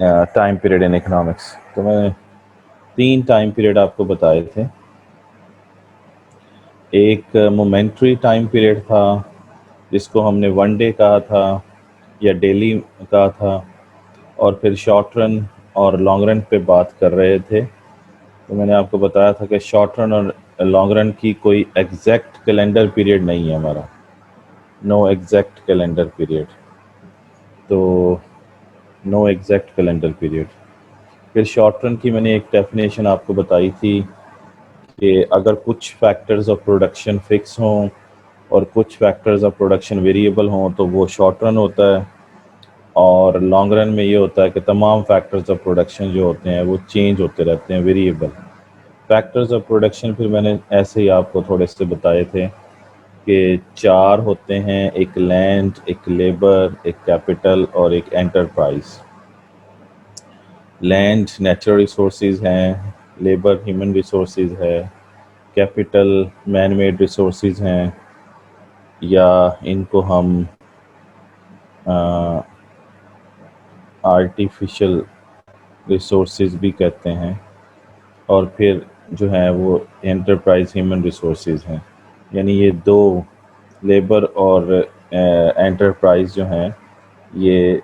Time period in economics. तो मैंने 3 time period आपको बताए थे। एक मोमेंट्री टाइम पीरियड था जिसको हमने 1 डे कहा था या डेली कहा था, और फिर शॉर्ट रन और लॉन्ग रन पे बात कर रहे थे। तो मैंने आपको बताया था कि शॉर्ट रन और लॉन्ग रन की कोई एग्जैक्ट कैलेंडर पीरियड नहीं है हमारा, नो एग्जैक्ट कैलेंडर पीरियड। तो नो एग्जैक्ट कैलेंडर पीरियड। फिर शॉर्ट रन की मैंने एक डेफिनेशन आपको बताई थी कि अगर कुछ फैक्टर्स ऑफ प्रोडक्शन फिक्स हों और कुछ फैक्टर्स ऑफ प्रोडक्शन वेरिएबल हों तो वो शॉर्ट रन होता है, और लॉन्ग रन में ये होता है कि तमाम फैक्टर्स ऑफ प्रोडक्शन जो होते हैं वो चेंज होते रहते हैं, वेरिएबल फैक्टर्स ऑफ प्रोडक्शन। फिर मैंने ऐसे ही आपको थोड़े से बताए थे कि 4 होते हैं, एक लैंड, एक लेबर, एक कैपिटल और एक एंटरप्राइज। लैंड नेचुरल रिसोर्सेज हैं, लेबर ह्यूमन रिसोर्सेज है, कैपिटल मैन मेड रिसोर्सेज हैं, या इनको हम आर्टिफिशियल रिसोर्सेज भी कहते हैं, और फिर जो है वो एंटरप्राइज ह्यूमन रिसोर्सेज हैं। यानी ये 2 लेबर और एंटरप्राइज जो हैं, ये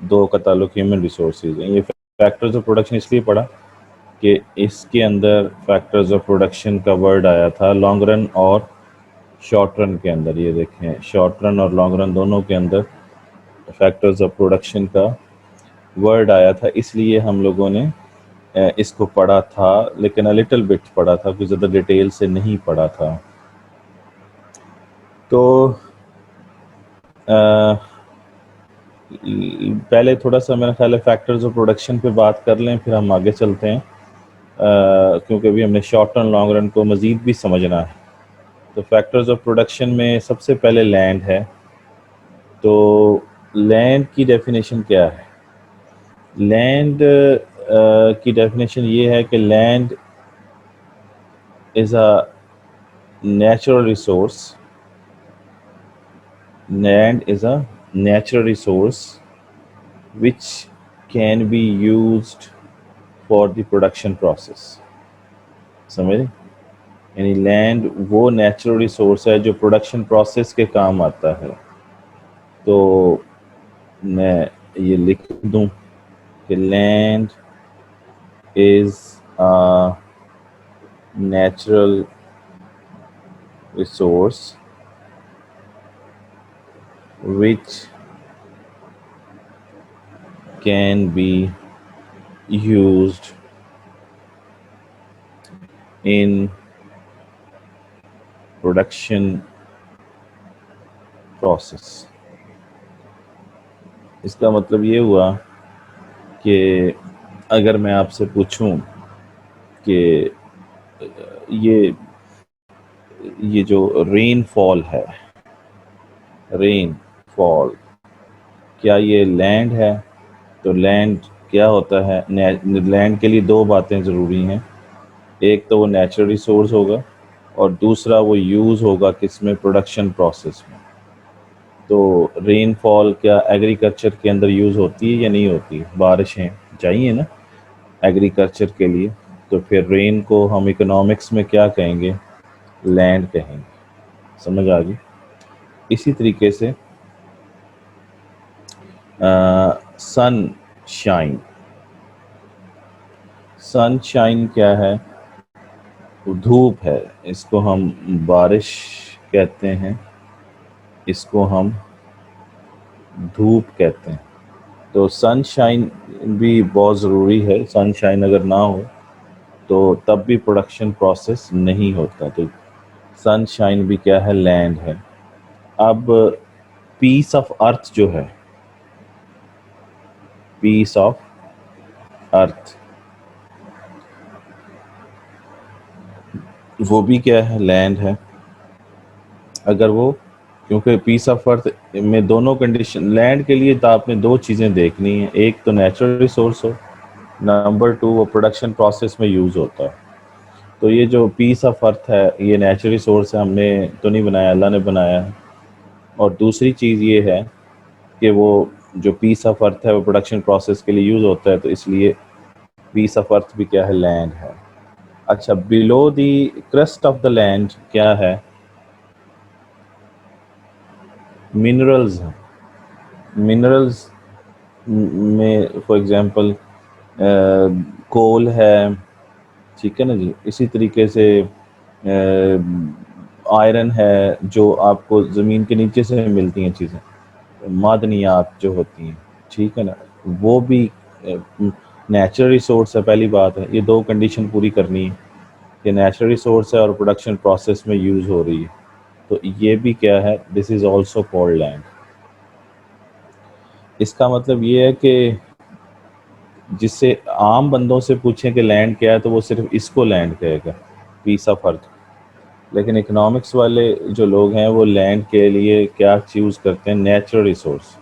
2 का ताल्लुक ह्यूमन रिसोर्सेज हैं। ये फैक्टर्स ऑफ प्रोडक्शन इसलिए पढ़ा कि इसके अंदर फैक्टर्स ऑफ प्रोडक्शन का वर्ड आया था लॉन्ग रन और शॉर्ट रन के अंदर। ये देखें, शॉर्ट रन और लॉन्ग रन दोनों के अंदर फैक्टर्स ऑफ प्रोडक्शन का वर्ड आया था, इसलिए हम लोगों ने इसको पढ़ा था, लेकिन लिटिल बिट पढ़ा था, कुछ ज़्यादा डिटेल से नहीं पढ़ा था। तो पहले थोड़ा सा मेरा ख्याल है फैक्टर्स ऑफ प्रोडक्शन पे बात कर लें, फिर हम आगे चलते हैं, क्योंकि अभी हमने शॉर्ट रन लॉन्ग रन को मज़ीद भी समझना है। तो फैक्टर्स ऑफ प्रोडक्शन में सबसे पहले लैंड है। तो लैंड की डेफिनेशन क्या है? लैंड की डेफिनेशन ये है कि land is a natural resource. Land is a natural resource which can be used for the production process. समझे? यानी लैंड वो नेचुरल रिसोर्स है जो प्रोडक्शन प्रोसेस के काम आता है। तो मैं ये लिख दूं कि land is a natural resource which can be used in production process। इसका मतलब ये हुआ कि अगर मैं आपसे पूछूं कि ये जो रेनफॉल है, रेनफॉल क्या ये लैंड है? तो लैंड क्या होता है? लैंड के लिए 2 बातें ज़रूरी हैं। एक तो वो नेचुरल रिसोर्स होगा और दूसरा वो यूज़ होगा किसमें? प्रोडक्शन प्रोसेस में। तो रेनफॉल क्या एग्रीकल्चर के अंदर यूज़ होती है या नहीं होती? बारिशें चाहिए ना एग्रीकल्चर के लिए, तो फिर रेन को हम इकोनॉमिक्स में क्या कहेंगे? लैंड कहेंगे। समझ आ गई? इसी तरीके से सनशाइन, सनशाइन क्या है? धूप है, इसको हम बारिश कहते हैं, इसको हम धूप कहते हैं। तो सनशाइन भी बहुत ज़रूरी है, सनशाइन अगर ना हो तो तब भी प्रोडक्शन प्रोसेस नहीं होता। तो सनशाइन भी क्या है? लैंड है। अब पीस ऑफ अर्थ जो है, पीस ऑफ अर्थ, वो भी क्या है? लैंड है। अगर वो, क्योंकि पीस ऑफ अर्थ में दोनों कंडीशन, लैंड के लिए तो आपने 2 चीज़ें देखनी है, एक तो नेचुरल रिसोर्स हो, नंबर 2 वो प्रोडक्शन प्रोसेस में यूज़ होता है। तो ये जो पीस ऑफ अर्थ है ये नेचुरल रिसोर्स है, हमने तो नहीं बनाया, अल्लाह ने बनाया है। और दूसरी चीज़ ये है कि वो जो पीस ऑफ अर्थ है वो प्रोडक्शन प्रोसेस के लिए यूज़ होता है, तो इसलिए पीस ऑफ अर्थ भी क्या है, लैंड है। अच्छा, below the crust of the land क्या है, मिनरल्स हैं। मिनरल्स में फॉर एग्जांपल कोल है, ठीक है ना जी। इसी तरीके से आयरन है, जो आपको ज़मीन के नीचे से मिलती हैं चीज़ें, मादनियात जो होती हैं, ठीक है ना, वो भी नेचुरल रिसोर्स है। पहली बात है, ये दो कंडीशन पूरी करनी है कि नेचुरल रिसोर्स है और प्रोडक्शन प्रोसेस में यूज़ हो रही है, तो ये भी क्या है, this is also called land. इसका मतलब ये है कि जिससे आम बंदों से पूछें कि लैंड क्या है, तो वो सिर्फ इसको लैंड कहेगा, पीस ऑफ अर्थ। लेकिन इकोनॉमिक्स वाले जो लोग हैं वो लैंड के लिए क्या चूज़ करते हैं, natural resource.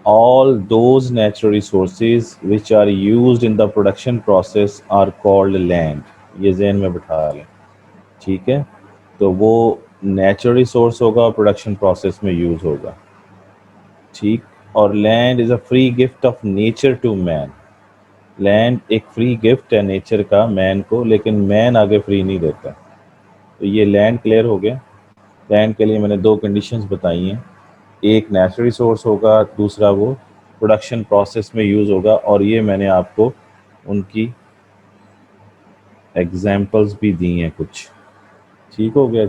All those natural resources which are used in the production process are called land. ये जहन में बिठा लें, ठीक है। तो वो नेचुरल रिसोर्स होगा, प्रोडक्शन प्रोसेस में यूज़ होगा, ठीक। और land is a free gift of nature to man. Land एक फ्री गिफ्ट है नेचर का मैन को, लेकिन मैन आगे फ्री नहीं देता। तो ये लैंड क्लियर हो गया। लैंड के लिए मैंने दो कंडीशंस बताई हैं, एक नेचुरल रिसोर्स होगा, दूसरा वो प्रोडक्शन प्रोसेस में यूज़ होगा, और ये मैंने आपको उनकी एग्जांपल्स भी दी हैं कुछ, ठीक हो गया।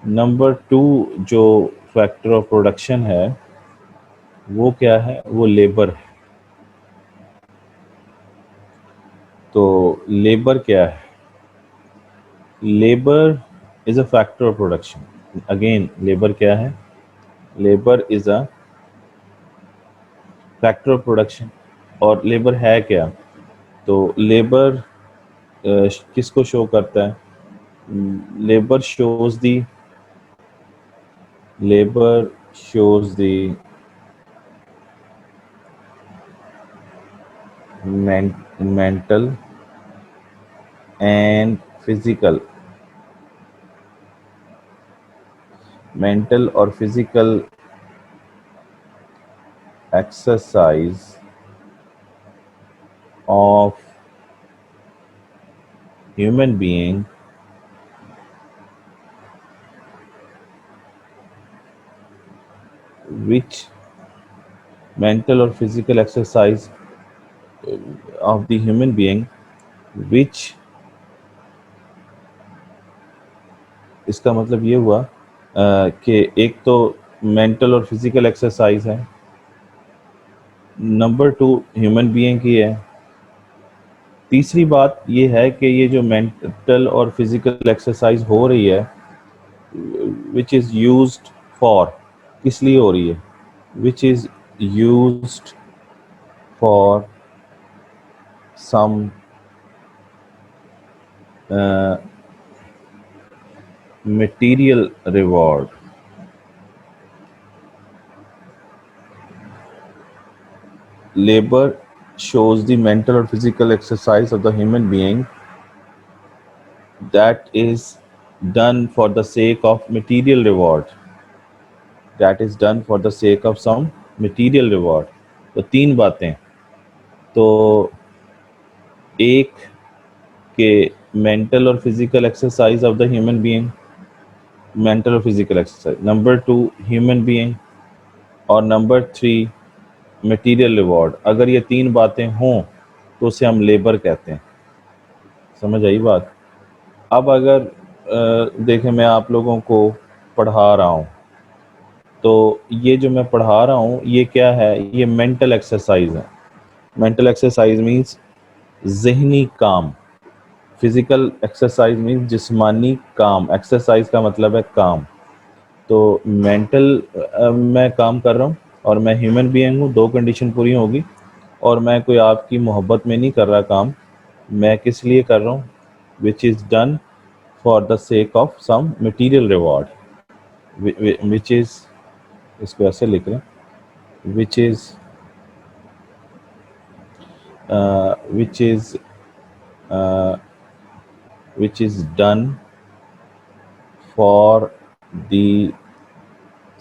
नंबर 2 जो फैक्टर ऑफ प्रोडक्शन है वो क्या है, वो लेबर है। तो लेबर क्या है, labour is a factor of production. Again labour क्या है, labour is a factor of production. और लेबर है क्या, तो लेबर किसको शो करता है, labour shows the mental and physical, mental और physical exercise of human being which mental or physical exercise of the human being which, इसका मतलब ये हुआ कि एक तो मेंटल और फिजिकल एक्सरसाइज है, नंबर 2 ह्यूमन बीइंग की है, तीसरी बात ये है कि ये जो मेंटल और फिजिकल एक्सरसाइज हो रही है विच इज़ यूज्ड फॉर, किस लिए हो रही है, which is used for some material reward। Labor shows the mental or physical exercise of the human being that is done for the sake of material reward, that is done for the sake of some material reward। तो तीन बातें, तो एक के mental और physical exercise of the human being, mental और physical exercise, number 2 human being, और number 3 material reward. अगर ये तीन बातें हों तो उसे हम लेबर कहते हैं। समझ आई बात। अब अगर देखें, मैं आप लोगों को पढ़ा रहा हूँ, तो ये जो मैं पढ़ा रहा हूँ ये क्या है, ये मेंटल एक्सरसाइज है। मेंटल एक्सरसाइज मीन्स ज़हनी काम, फिजिकल एक्सरसाइज मीन्स जिस्मानी काम। एक्सरसाइज का मतलब है काम। तो मेंटल मैं काम कर रहा हूँ और मैं ह्यूमन बीइंग हूँ, दो कंडीशन पूरी होगी। और मैं कोई आपकी मोहब्बत में नहीं कर रहा काम, मैं किस लिए कर रहा हूँ, which is done for the sake of some material reward, which is, इसको ऐसे लिख रहे हैं, which is which is done for the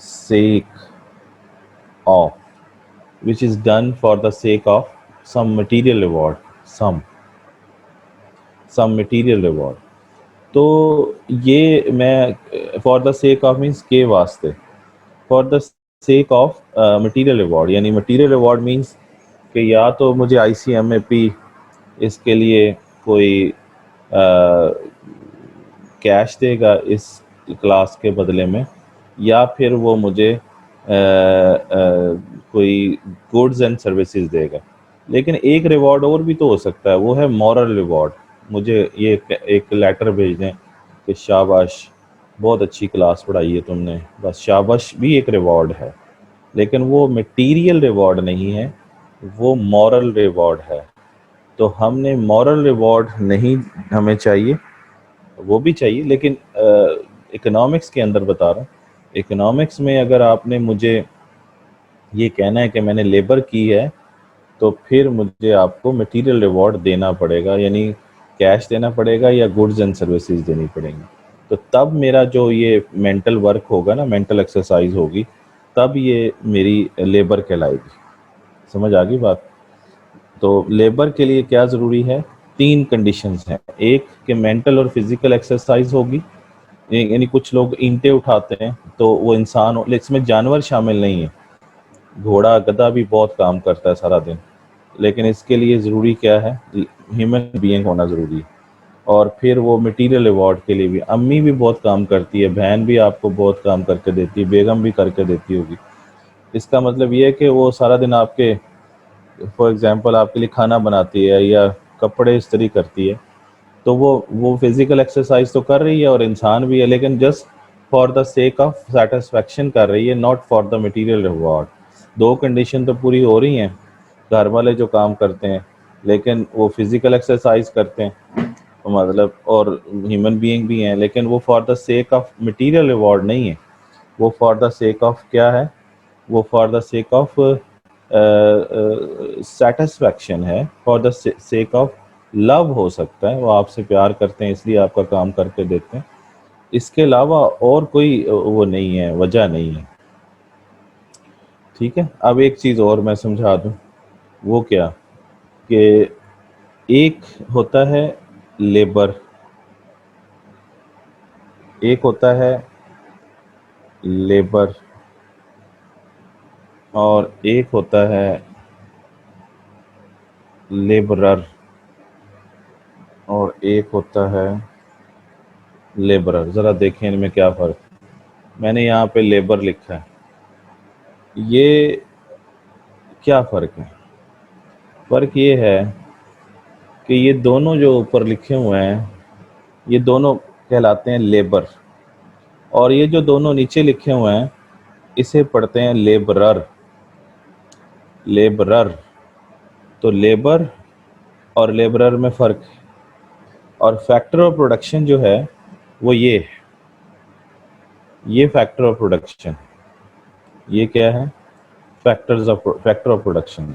sake of which is done for the sake of some material reward, some material reward. तो ये मैं for the sake of means के वास्ते, for the sake of material reward, यानी material reward means कि या तो मुझे ICMAP इसके लिए कोई कैश देगा इस क्लास के बदले में, या फिर वो मुझे कोई गुड्स एंड सर्विसेज देगा। लेकिन एक रिवॉर्ड और भी तो हो सकता है, वो है मॉरल रिवॉर्ड। मुझे ये एक लेटर भेज दें कि शाबाश, बहुत अच्छी क्लास पढ़ाई है तुमने, बस शाबाश भी एक रिवॉर्ड है, लेकिन वो मटेरियल रिवॉर्ड नहीं है, वो मॉरल रिवॉर्ड है। तो हमने मॉरल रिवॉर्ड नहीं हमें चाहिए, वो भी चाहिए, लेकिन इकोनॉमिक्स के अंदर बता रहा हूँ, इकोनॉमिक्स में अगर आपने मुझे ये कहना है कि मैंने लेबर की है, तो फिर मुझे आपको मटेरियल रिवॉर्ड देना पड़ेगा, यानी कैश देना पड़ेगा या गुड्स एंड सर्विसेज देनी पड़ेंगी। तो तब मेरा जो ये मेंटल वर्क होगा ना, मेंटल एक्सरसाइज होगी, तब ये मेरी लेबर कहलाएगी। समझ आ गई बात? तो लेबर के लिए क्या ज़रूरी है? 3 कंडीशंस हैं। एक कि मेंटल और फिजिकल एक्सरसाइज होगी, यानी कुछ लोग ईंटें उठाते हैं तो वो इंसान हो, इसमें जानवर शामिल नहीं है। घोड़ा गधा भी बहुत काम करता है सारा दिन, लेकिन इसके लिए ज़रूरी क्या है? ह्यूमन बीइंग होना ज़रूरी है। और फिर वो मटेरियल रिवॉर्ड के लिए भी अम्मी भी बहुत काम करती है, बहन भी आपको बहुत काम करके देती है, बेगम भी करके देती होगी। इसका मतलब ये है कि वो सारा दिन आपके, फॉर एग्जांपल आपके लिए खाना बनाती है या कपड़े इस्त्री करती है, तो वो फिजिकल एक्सरसाइज तो कर रही है और इंसान भी है, लेकिन just for the sake of satisfaction कर रही है, not for the material reward. 2 condition तो पूरी हो रही हैं। घर वाले जो काम करते हैं, लेकिन वो फिजिकल एक्सरसाइज करते हैं, मतलब, और ह्यूमन बीइंग भी हैं, लेकिन वो for the sake of material reward नहीं है, वो फॉर द सेक ऑफ क्या है? वो for the sake of satisfaction है, for the sake of love हो सकता है। वो आपसे प्यार करते हैं इसलिए आपका काम करके देते हैं, इसके अलावा और कोई वो नहीं है, वजह नहीं है। ठीक है, अब एक चीज़ और मैं समझा दूं, वो क्या कि एक होता है लेबर, एक होता है लेबर, और एक होता है लेबरर, और एक होता है लेबरर। ज़रा देखें इनमें क्या फ़र्क। मैंने यहाँ पे लेबर लिखा है, ये क्या फ़र्क है? फ़र्क ये है कि ये दोनों जो ऊपर लिखे हुए हैं, ये दोनों कहलाते हैं लेबर, और ये जो दोनों नीचे लिखे हुए हैं, इसे पढ़ते हैं लेबरर, लेबरर। तो लेबर और लेबरर में फ़र्क है। और फैक्टर ऑफ प्रोडक्शन जो है वो ये है, ये फैक्टर ऑफ प्रोडक्शन, ये क्या है? फैक्टर ऑफ प्रोडक्शन,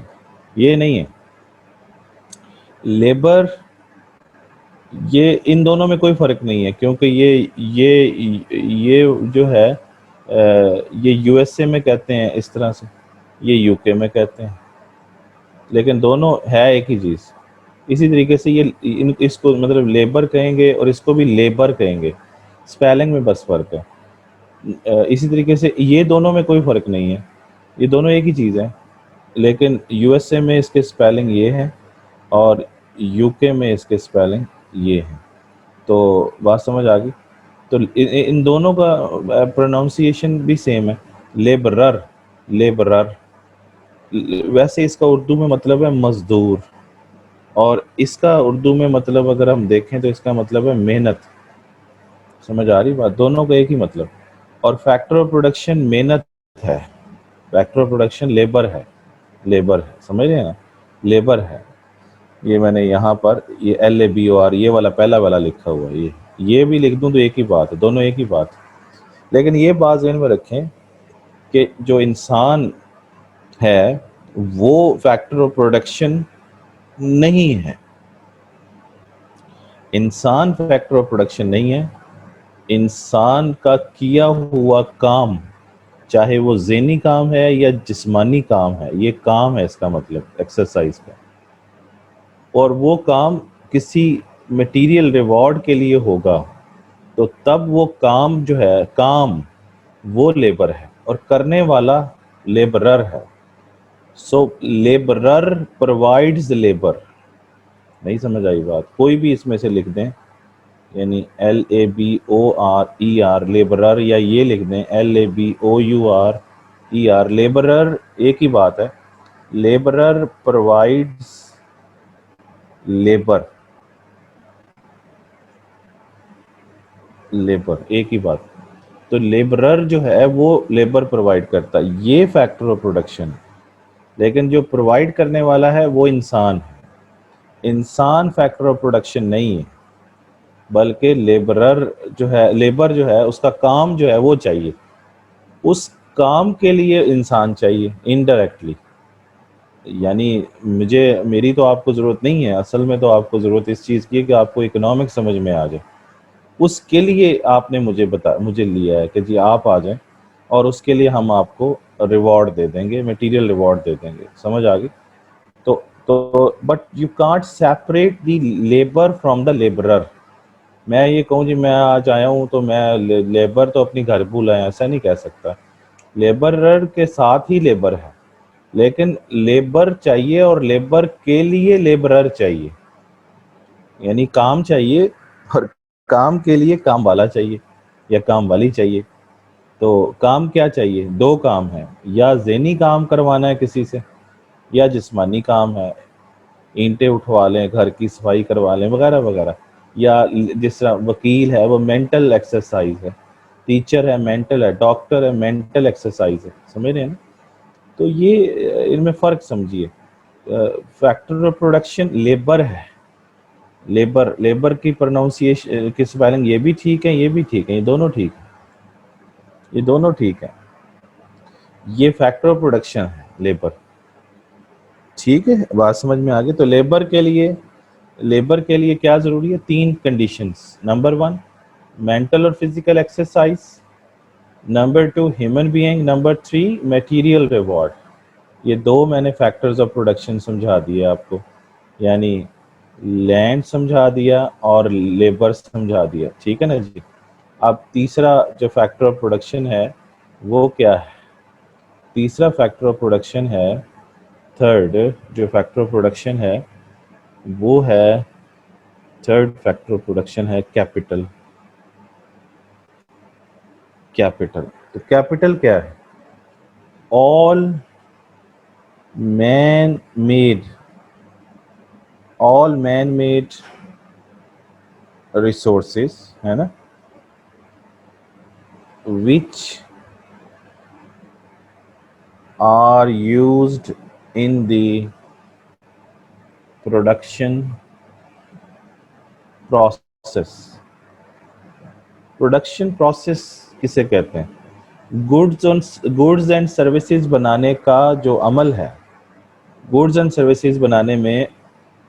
ये नहीं है लेबर। ये इन दोनों में कोई फ़र्क नहीं है, क्योंकि ये जो है ये USA में कहते हैं इस तरह से, ये UK में कहते हैं, लेकिन दोनों है एक ही चीज़। इसी तरीके से इसको मतलब लेबर कहेंगे और इसको भी लेबर कहेंगे, स्पेलिंग में बस फ़र्क है। इसी तरीके से ये दोनों में कोई फ़र्क नहीं है, ये दोनों एक ही चीज़ है, लेकिन USA में इसके स्पेलिंग ये है और UK में इसके स्पेलिंग ये है। तो बात समझ आ गई? तो इन दोनों का प्रोनाउंसिएशन भी सेम है, लेबरर, लेबरर। वैसे इसका उर्दू में मतलब है मजदूर, और इसका उर्दू में मतलब अगर हम देखें तो इसका मतलब है मेहनत। समझ आ रही बात? दोनों का एक ही मतलब। और फैक्टर ऑफ प्रोडक्शन मेहनत है, फैक्टर ऑफ प्रोडक्शन लेबर है, लेबर है, समझ रहे हैं ना? लेबर है। ये मैंने यहाँ पर ये LABOR ये वाला पहला वाला लिखा हुआ है, ये भी लिख दूं तो एक ही बात है, दोनों एक ही बात है। लेकिन ये बात ज़हन में रखें कि जो इंसान है वो फैक्टर ऑफ प्रोडक्शन नहीं है, इंसान फैक्टर ऑफ प्रोडक्शन नहीं है। इंसान का किया हुआ काम चाहे वो ज़हनी काम है या जिस्मानी काम है, ये काम है इसका मतलब एक्सरसाइज का। और वो काम किसी मटेरियल रिवॉर्ड के लिए होगा, तो तब वो काम जो है, काम वो लेबर है और करने वाला लेबरर है। सो लेबरर प्रोवाइड्स लेबर। नहीं समझ आई बात? कोई भी इसमें से लिख दें, यानी LABORER लेबरर, या ये लिख दें LABOURER लेबरर, एक ही बात है। लेबरर प्रोवाइड्स लेबर, लेबर एक ही बात। तो लेबरर जो है वो लेबर प्रोवाइड करता है, ये फैक्टर ऑफ प्रोडक्शन। लेकिन जो प्रोवाइड करने वाला है वो इंसान है। इंसान फैक्टर ऑफ प्रोडक्शन नहीं है, बल्कि लेबरर जो है, लेबर जो है, उसका काम जो है वो चाहिए, उस काम के लिए इंसान चाहिए इनडायरेक्टली। यानी मेरी तो आपको ज़रूरत नहीं है, असल में तो आपको ज़रूरत इस चीज़ की है कि आपको इकोनॉमिक समझ में आ जाए। उसके लिए आपने मुझे लिया है कि जी आप आ जाएं, और उसके लिए हम आपको रिवॉर्ड दे देंगे, मटेरियल रिवॉर्ड दे देंगे। समझ आ गई? तो but you can't separate the labour from the labourer. मैं ये कहूँ जी मैं आज आया हूँ तो मैं लेबर तो अपनी घर बुलाया, ऐसा नहीं कह सकता। लेबरर के साथ ही लेबर है, लेकिन लेबर चाहिए और लेबर के लिए लेबरर चाहिए। यानी काम चाहिए और काम के लिए काम वाला चाहिए या काम वाली चाहिए। तो काम क्या चाहिए? दो काम है, या ज़हनी काम करवाना है किसी से, या जिस्मानी काम है, ईंटें उठवा लें, घर की सफाई करवा लें, वगैरह वगैरह। या जिस तरह वकील है वो मेंटल एक्सरसाइज है, टीचर है मेंटल है, डॉक्टर है मेंटल एक्सरसाइज है। समझ रहे हैं ना? तो ये इनमें फ़र्क समझिए। फैक्टर ऑफ प्रोडक्शन लेबर है। लेबर, लेबर की प्रोनाउंसिएशन की स्पेलिंग ये भी ठीक है, ये भी ठीक है, ये दोनों ठीक है, ये दोनों ठीक है। ये फैक्टर ऑफ प्रोडक्शन है लेबर। ठीक है, बात समझ में आ गई? तो लेबर के लिए क्या ज़रूरी है? तीन कंडीशंस। नंबर वन, मेंटल और physical exercise. Number two, human being. Number three, material reward. ये दो मैंने फैक्टर्स ऑफ प्रोडक्शन समझा दिए आपको, यानी लैंड समझा दिया और लेबर समझा दिया। ठीक है ना जी? अब तीसरा जो फैक्टर ऑफ प्रोडक्शन है वो क्या है? तीसरा फैक्टर ऑफ प्रोडक्शन है, थर्ड जो फैक्टर ऑफ प्रोडक्शन है वो है, थर्ड फैक्टर ऑफ प्रोडक्शन है कैपिटल। कैपिटल, तो कैपिटल क्या है? All man made, all man made resources, है ना, which are used in the production process. Production process किसे कहते हैं? गुड्स एंड सर्विसेज बनाने का जो अमल है, गुड्स एंड सर्विसेज बनाने में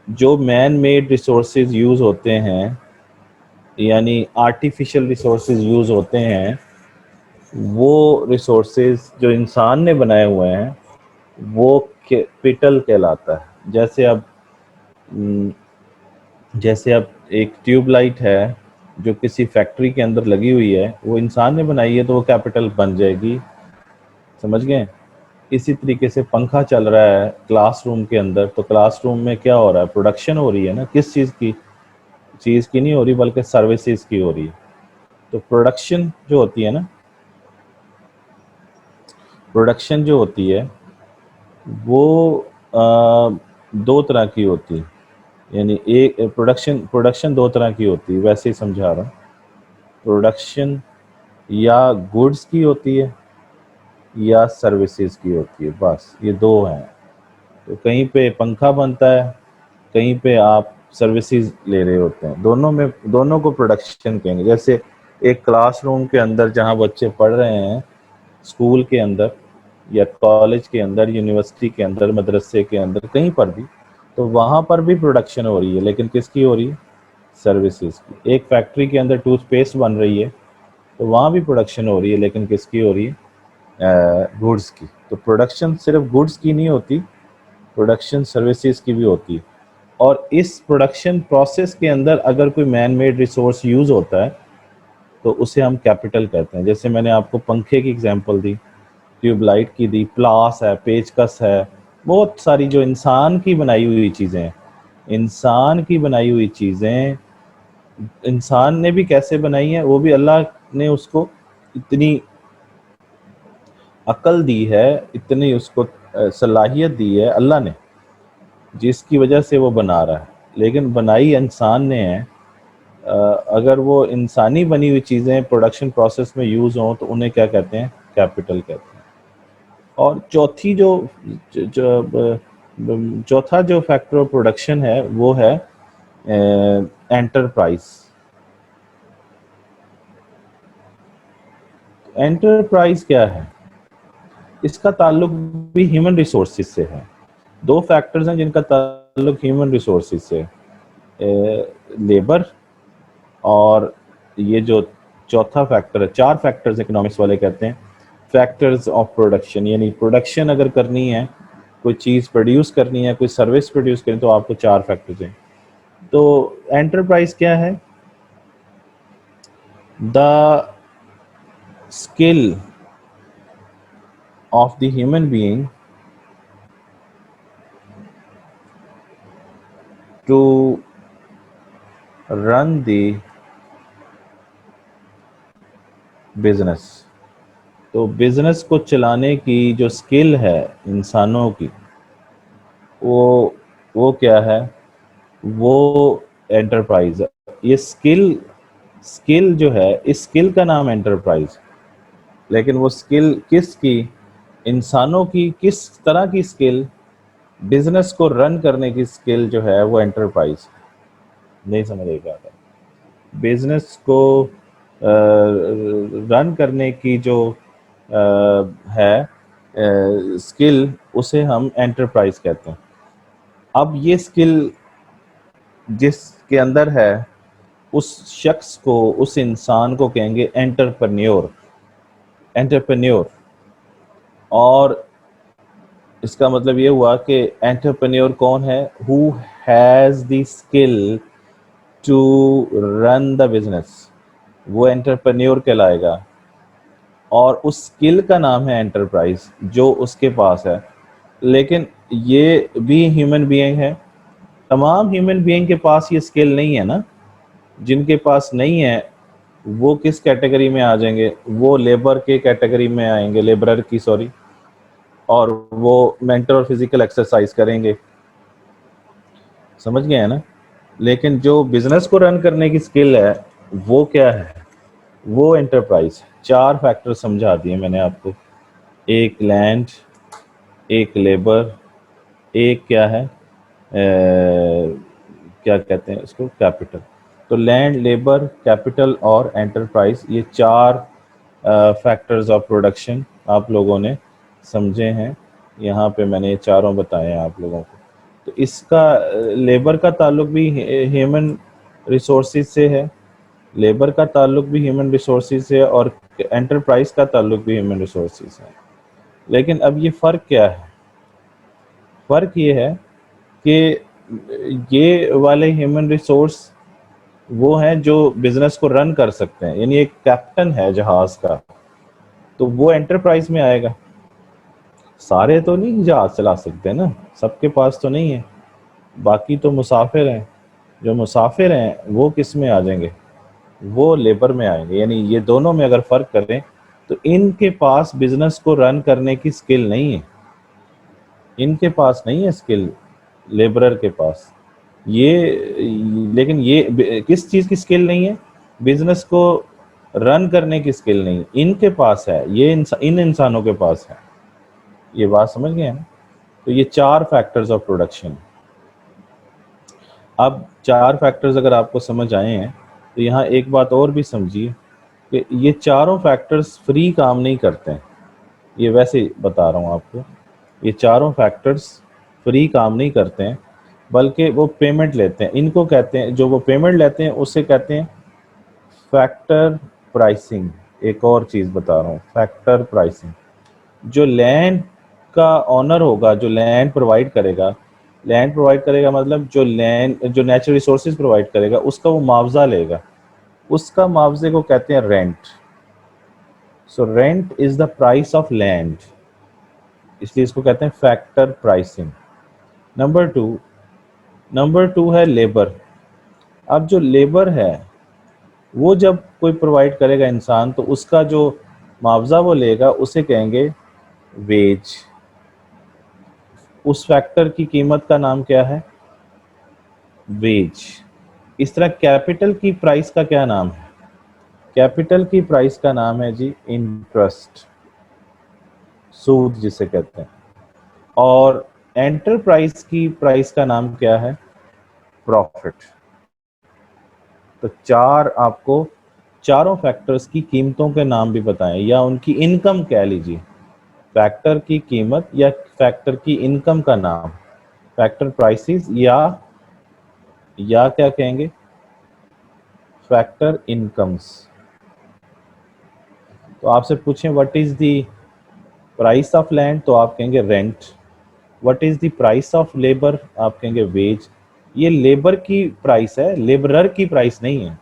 जो मैन मेड रिसोर्सेज यूज़ होते हैं, यानी आर्टिफिशियल रिसोर्सेज यूज़ होते हैं, वो रिसोर्सेज जो इंसान ने बनाए हुए हैं वो कैपिटल कहलाता है। जैसे अब एक ट्यूबलाइट है जो किसी फैक्ट्री के अंदर लगी हुई है, वो इंसान ने बनाई है तो वो कैपिटल बन जाएगी। समझ गए? इसी तरीके से पंखा चल रहा है क्लासरूम के अंदर, तो क्लासरूम में क्या हो रहा है? प्रोडक्शन हो रही है ना। किस चीज़ की नहीं हो रही, बल्कि सर्विसेज की हो रही है। तो प्रोडक्शन जो होती है ना, प्रोडक्शन जो होती है वो दो तरह की होती है। यानी एक प्रोडक्शन दो तरह की होती है, वैसे ही समझा रहा हूँ। प्रोडक्शन या गुड्स की होती है या सर्विसेज की होती है, बस ये दो हैं। तो कहीं पे पंखा बनता है, कहीं पे आप सर्विसेज ले रहे होते हैं। दोनों को प्रोडक्शन कहेंगे। जैसे एक क्लासरूम के अंदर जहाँ बच्चे पढ़ रहे हैं, स्कूल के अंदर या कॉलेज के अंदर, यूनिवर्सिटी के अंदर, मदरसे के अंदर, कहीं पर भी, तो वहाँ पर भी प्रोडक्शन हो रही है, लेकिन किसकी हो रही है? सर्विसेज की। एक फैक्ट्री के अंदर टूथपेस्ट बन रही है तो वहाँ भी प्रोडक्शन हो रही है, लेकिन किसकी हो रही है? गुड्स की। तो प्रोडक्शन सिर्फ गुड्स की नहीं होती, प्रोडक्शन सर्विसेज की भी होती है। और इस प्रोडक्शन प्रोसेस के अंदर अगर कोई मैन मेड रिसोर्स यूज़ होता है तो उसे हम कैपिटल कहते हैं। जैसे मैंने आपको पंखे की एग्जांपल दी, ट्यूबलाइट की दी, प्लास है, पेचकस है, बहुत सारी जो इंसान की बनाई हुई चीज़ें हैं। इंसान की बनाई हुई चीज़ें इंसान ने भी कैसे बनाई हैं, वो भी अल्लाह ने उसको इतनी अकल दी है, इतनी उसको सलाहियत दी है अल्लाह ने, जिसकी वजह से वो बना रहा है। लेकिन बनाई इंसान ने है। अगर वो इंसानी बनी हुई चीज़ें प्रोडक्शन प्रोसेस में यूज़ हों तो उन्हें क्या कहते हैं? कैपिटल कहते हैं। और चौथी चौथा जो फैक्टर ऑफ प्रोडक्शन है वो है एंटरप्राइज। एंटरप्राइज क्या है? इसका ताल्लुक भी ह्यूमन रिसोर्सेज से है। दो फैक्टर्स हैं जिनका ताल्लुक ह्यूमन रिसोर्सेज से, लेबर और ये जो चौथा फैक्टर है, चार फैक्टर्स इकोनॉमिक्स वाले कहते हैं फैक्टर्स ऑफ प्रोडक्शन। यानी प्रोडक्शन अगर करनी है, कोई चीज़ प्रोड्यूस करनी है, कोई सर्विस प्रोड्यूस करनी है, तो आपको चार फैक्टर्स हैं। तो एंटरप्राइज क्या है? The skill of the human being to run the business. तो बिजनेस को चलाने की जो स्किल है इंसानों की, वो क्या है? वो एंटरप्राइज है। ये स्किल स्किल जो है, इस स्किल का नाम एंटरप्राइज। लेकिन वो स्किल किसकी? इंसानों की। किस तरह की स्किल? बिजनेस को रन करने की स्किल जो है वो एंटरप्राइज। नहीं समझ एक आता, बिजनेस को रन करने की जो है स्किल, उसे हम एंटरप्राइज कहते हैं। अब ये स्किल जिसके अंदर है, उस शख्स को, उस इंसान को कहेंगे एंटरप्रेन्योर। एंटरप्रेन्योर। और इसका मतलब ये हुआ कि एंटरप्रेन्योर कौन है? Who has the skill to run the business, वो एंटरप्रेन्योर कहलाएगा। और उस स्किल का नाम है एंटरप्राइज जो उसके पास है। लेकिन ये भी ह्यूमन बीइंग है। तमाम ह्यूमन बीइंग के पास ये स्किल नहीं है ना। जिनके पास नहीं है वो किस कैटेगरी में आ जाएंगे? वो लेबर के कैटेगरी में आएंगे, लेबरर की, सॉरी। और वो मेंटल और फिजिकल एक्सरसाइज करेंगे, समझ गए हैं ना। लेकिन जो बिजनेस को रन करने की स्किल है वो क्या है? वो एंटरप्राइज। चार फैक्टर समझा दिए मैंने आपको। एक लैंड, एक लेबर, एक क्या है, क्या कहते हैं उसको, कैपिटल। तो लैंड, लेबर, कैपिटल और एंटरप्राइज, ये चार फैक्टर्स ऑफ प्रोडक्शन आप लोगों ने समझे हैं। यहाँ पे मैंने ये चारों बताए हैं आप लोगों को। तो इसका लेबर का ताल्लुक भी ह्यूमन रिसोर्सेज से है, लेबर का ताल्लुक भी ह्यूमन रिसोर्सेज से है, और एंटरप्राइज का ताल्लुक भी ह्यूमन रिसोर्सेज से है। लेकिन अब ये फ़र्क क्या है? फ़र्क ये है कि ये वाले ह्यूमन रिसोर्स वो हैं जो बिजनेस को रन कर सकते हैं। यानी एक कैप्टन है जहाज का, तो वो एंटरप्राइज में आएगा। सारे तो नहीं जहाज चला सकते ना, सबके पास तो नहीं है। बाकी तो मुसाफिर हैं। जो मुसाफिर हैं वो किस में आ जाएंगे? वो लेबर में आएंगे। यानी ये दोनों में अगर फ़र्क करें तो इनके पास बिजनेस को रन करने की स्किल नहीं है। इनके पास नहीं है स्किल, लेबरर के पास ये। लेकिन ये किस चीज़ की स्किल नहीं है? बिजनेस को रन करने की स्किल नहीं इनके पास है, ये इन इंसानों के पास है। ये बात समझ गए हैं? तो ये चार फैक्टर्स ऑफ प्रोडक्शन। अब चार फैक्टर्स अगर आपको समझ आए हैं तो यहाँ एक बात और भी समझिए कि ये चारों फैक्टर्स फ्री काम नहीं करते हैं। ये वैसे ही बता रहा हूँ आपको, ये चारों फैक्टर्स फ्री काम नहीं करते हैं, बल्कि वो पेमेंट लेते हैं। इनको कहते हैं, जो वो पेमेंट लेते हैं उससे कहते हैं फैक्टर प्राइसिंग। एक और चीज़ बता रहा हूँ, फैक्टर प्राइसिंग। जो लैंड का ऑनर होगा, जो लैंड प्रोवाइड करेगा, मतलब जो लैंड, जो नेचुरल रिसोर्सेज प्रोवाइड करेगा, उसका वो मुआवजा लेगा, उसका मुआवजे को कहते हैं rent. So rent is the price of land, इसलिए इसको कहते हैं फैक्टर प्राइसिंग। नंबर टू है लेबर। अब जो लेबर है वो जब कोई प्रोवाइड करेगा इंसान, तो उसका जो मुआवजा वो लेगा उसे कहेंगे वेज। उस फैक्टर की कीमत का नाम क्या है? वेज। इस तरह कैपिटल की प्राइस का क्या नाम है? कैपिटल की प्राइस का नाम है जी इंटरेस्ट, सूद जिसे कहते हैं। और एंटरप्राइज की प्राइस का नाम क्या है? प्रॉफिट। तो चार आपको चारों फैक्टर्स की कीमतों के नाम भी बताएं, या उनकी इनकम कह लीजिए। फैक्टर की कीमत या फैक्टर की इनकम का नाम फैक्टर प्राइसेस, या क्या कहेंगे? Factor incomes. तो आपसे पूछें what is the price of land, तो आप कहेंगे rent. What is the price of labour, आप कहेंगे वेज। ये लेबर की प्राइस है, लेबरर की प्राइस नहीं है,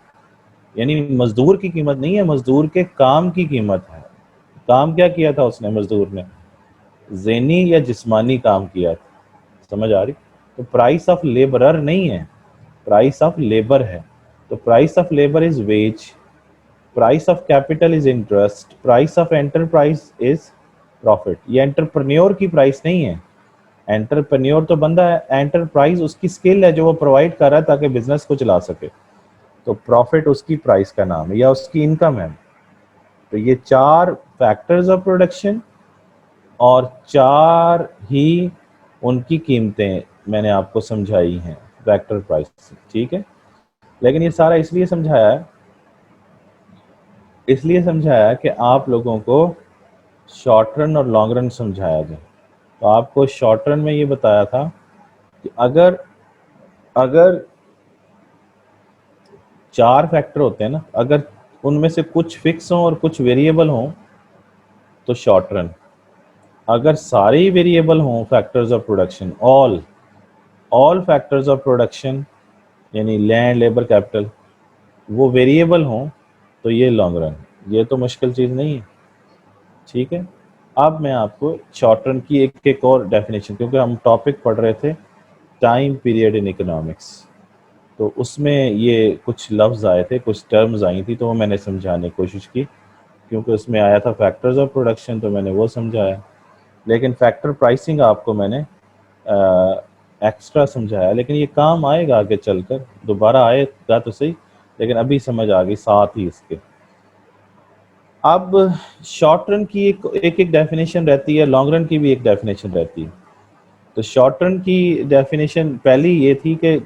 यानी मजदूर की कीमत नहीं है, मजदूर के काम की कीमत है। काम क्या किया था उसने, मजदूर ने ज़हनी या जिस्मानी काम किया था। समझ आ रही? तो प्राइस ऑफ लेबरर नहीं है, प्राइस ऑफ लेबर है। तो price of labour is wage, price of capital is interest, price of enterprise is profit. ये एंटरप्रेन्योर की प्राइस नहीं है। एंटरप्रेन्योर तो बंदा है, एंटरप्राइज उसकी स्किल है जो वो प्रोवाइड कर रहा है ताकि बिजनेस को चला सके। तो प्रॉफिट उसकी प्राइस का नाम है या उसकी इनकम है। तो ये चार फैक्टर्स ऑफ प्रोडक्शन और चार ही उनकी कीमतें मैंने आपको समझाई हैं फैक्टर प्राइस। ठीक है, लेकिन ये सारा इसलिए समझाया कि आप लोगों को शॉर्ट रन और लॉन्ग रन समझाया जाए। तो आपको शॉर्ट रन में ये बताया था कि अगर अगर चार फैक्टर होते हैं ना, अगर उनमें से कुछ फिक्स हों और कुछ वेरिएबल हों तो शॉर्ट रन। अगर सारे ही वेरिएबल हों, factors of production, all factors of production यानी लैंड, लेबर, कैपिटल, वो वेरिएबल हों तो ये लॉन्ग रन। ये तो मुश्किल चीज़ नहीं है। ठीक है, अब मैं आपको शॉर्ट रन की एक और डेफिनेशन, क्योंकि हम टॉपिक पढ़ रहे थे टाइम पीरियड इन इकोनॉमिक्स, तो उसमें ये कुछ लफ्ज़ आए थे, कुछ टर्म्स आई थी, तो वो मैंने समझाने की कोशिश की। क्योंकि उसमें आया था फैक्टर्स ऑफ प्रोडक्शन, तो मैंने वो समझाया। लेकिन फैक्टर प्राइसिंग आपको मैंने एक्स्ट्रा समझाया, लेकिन ये काम आएगा आगे चलकर, दोबारा आएगा तो सही, लेकिन अभी समझ आ गई साथ ही इसके। अब शॉर्ट रन की एक डेफिनेशन रहती है, लॉन्ग रन की भी एक डेफिनेशन रहती है। तो शॉर्ट रन की डेफिनेशन पहली ये थी कि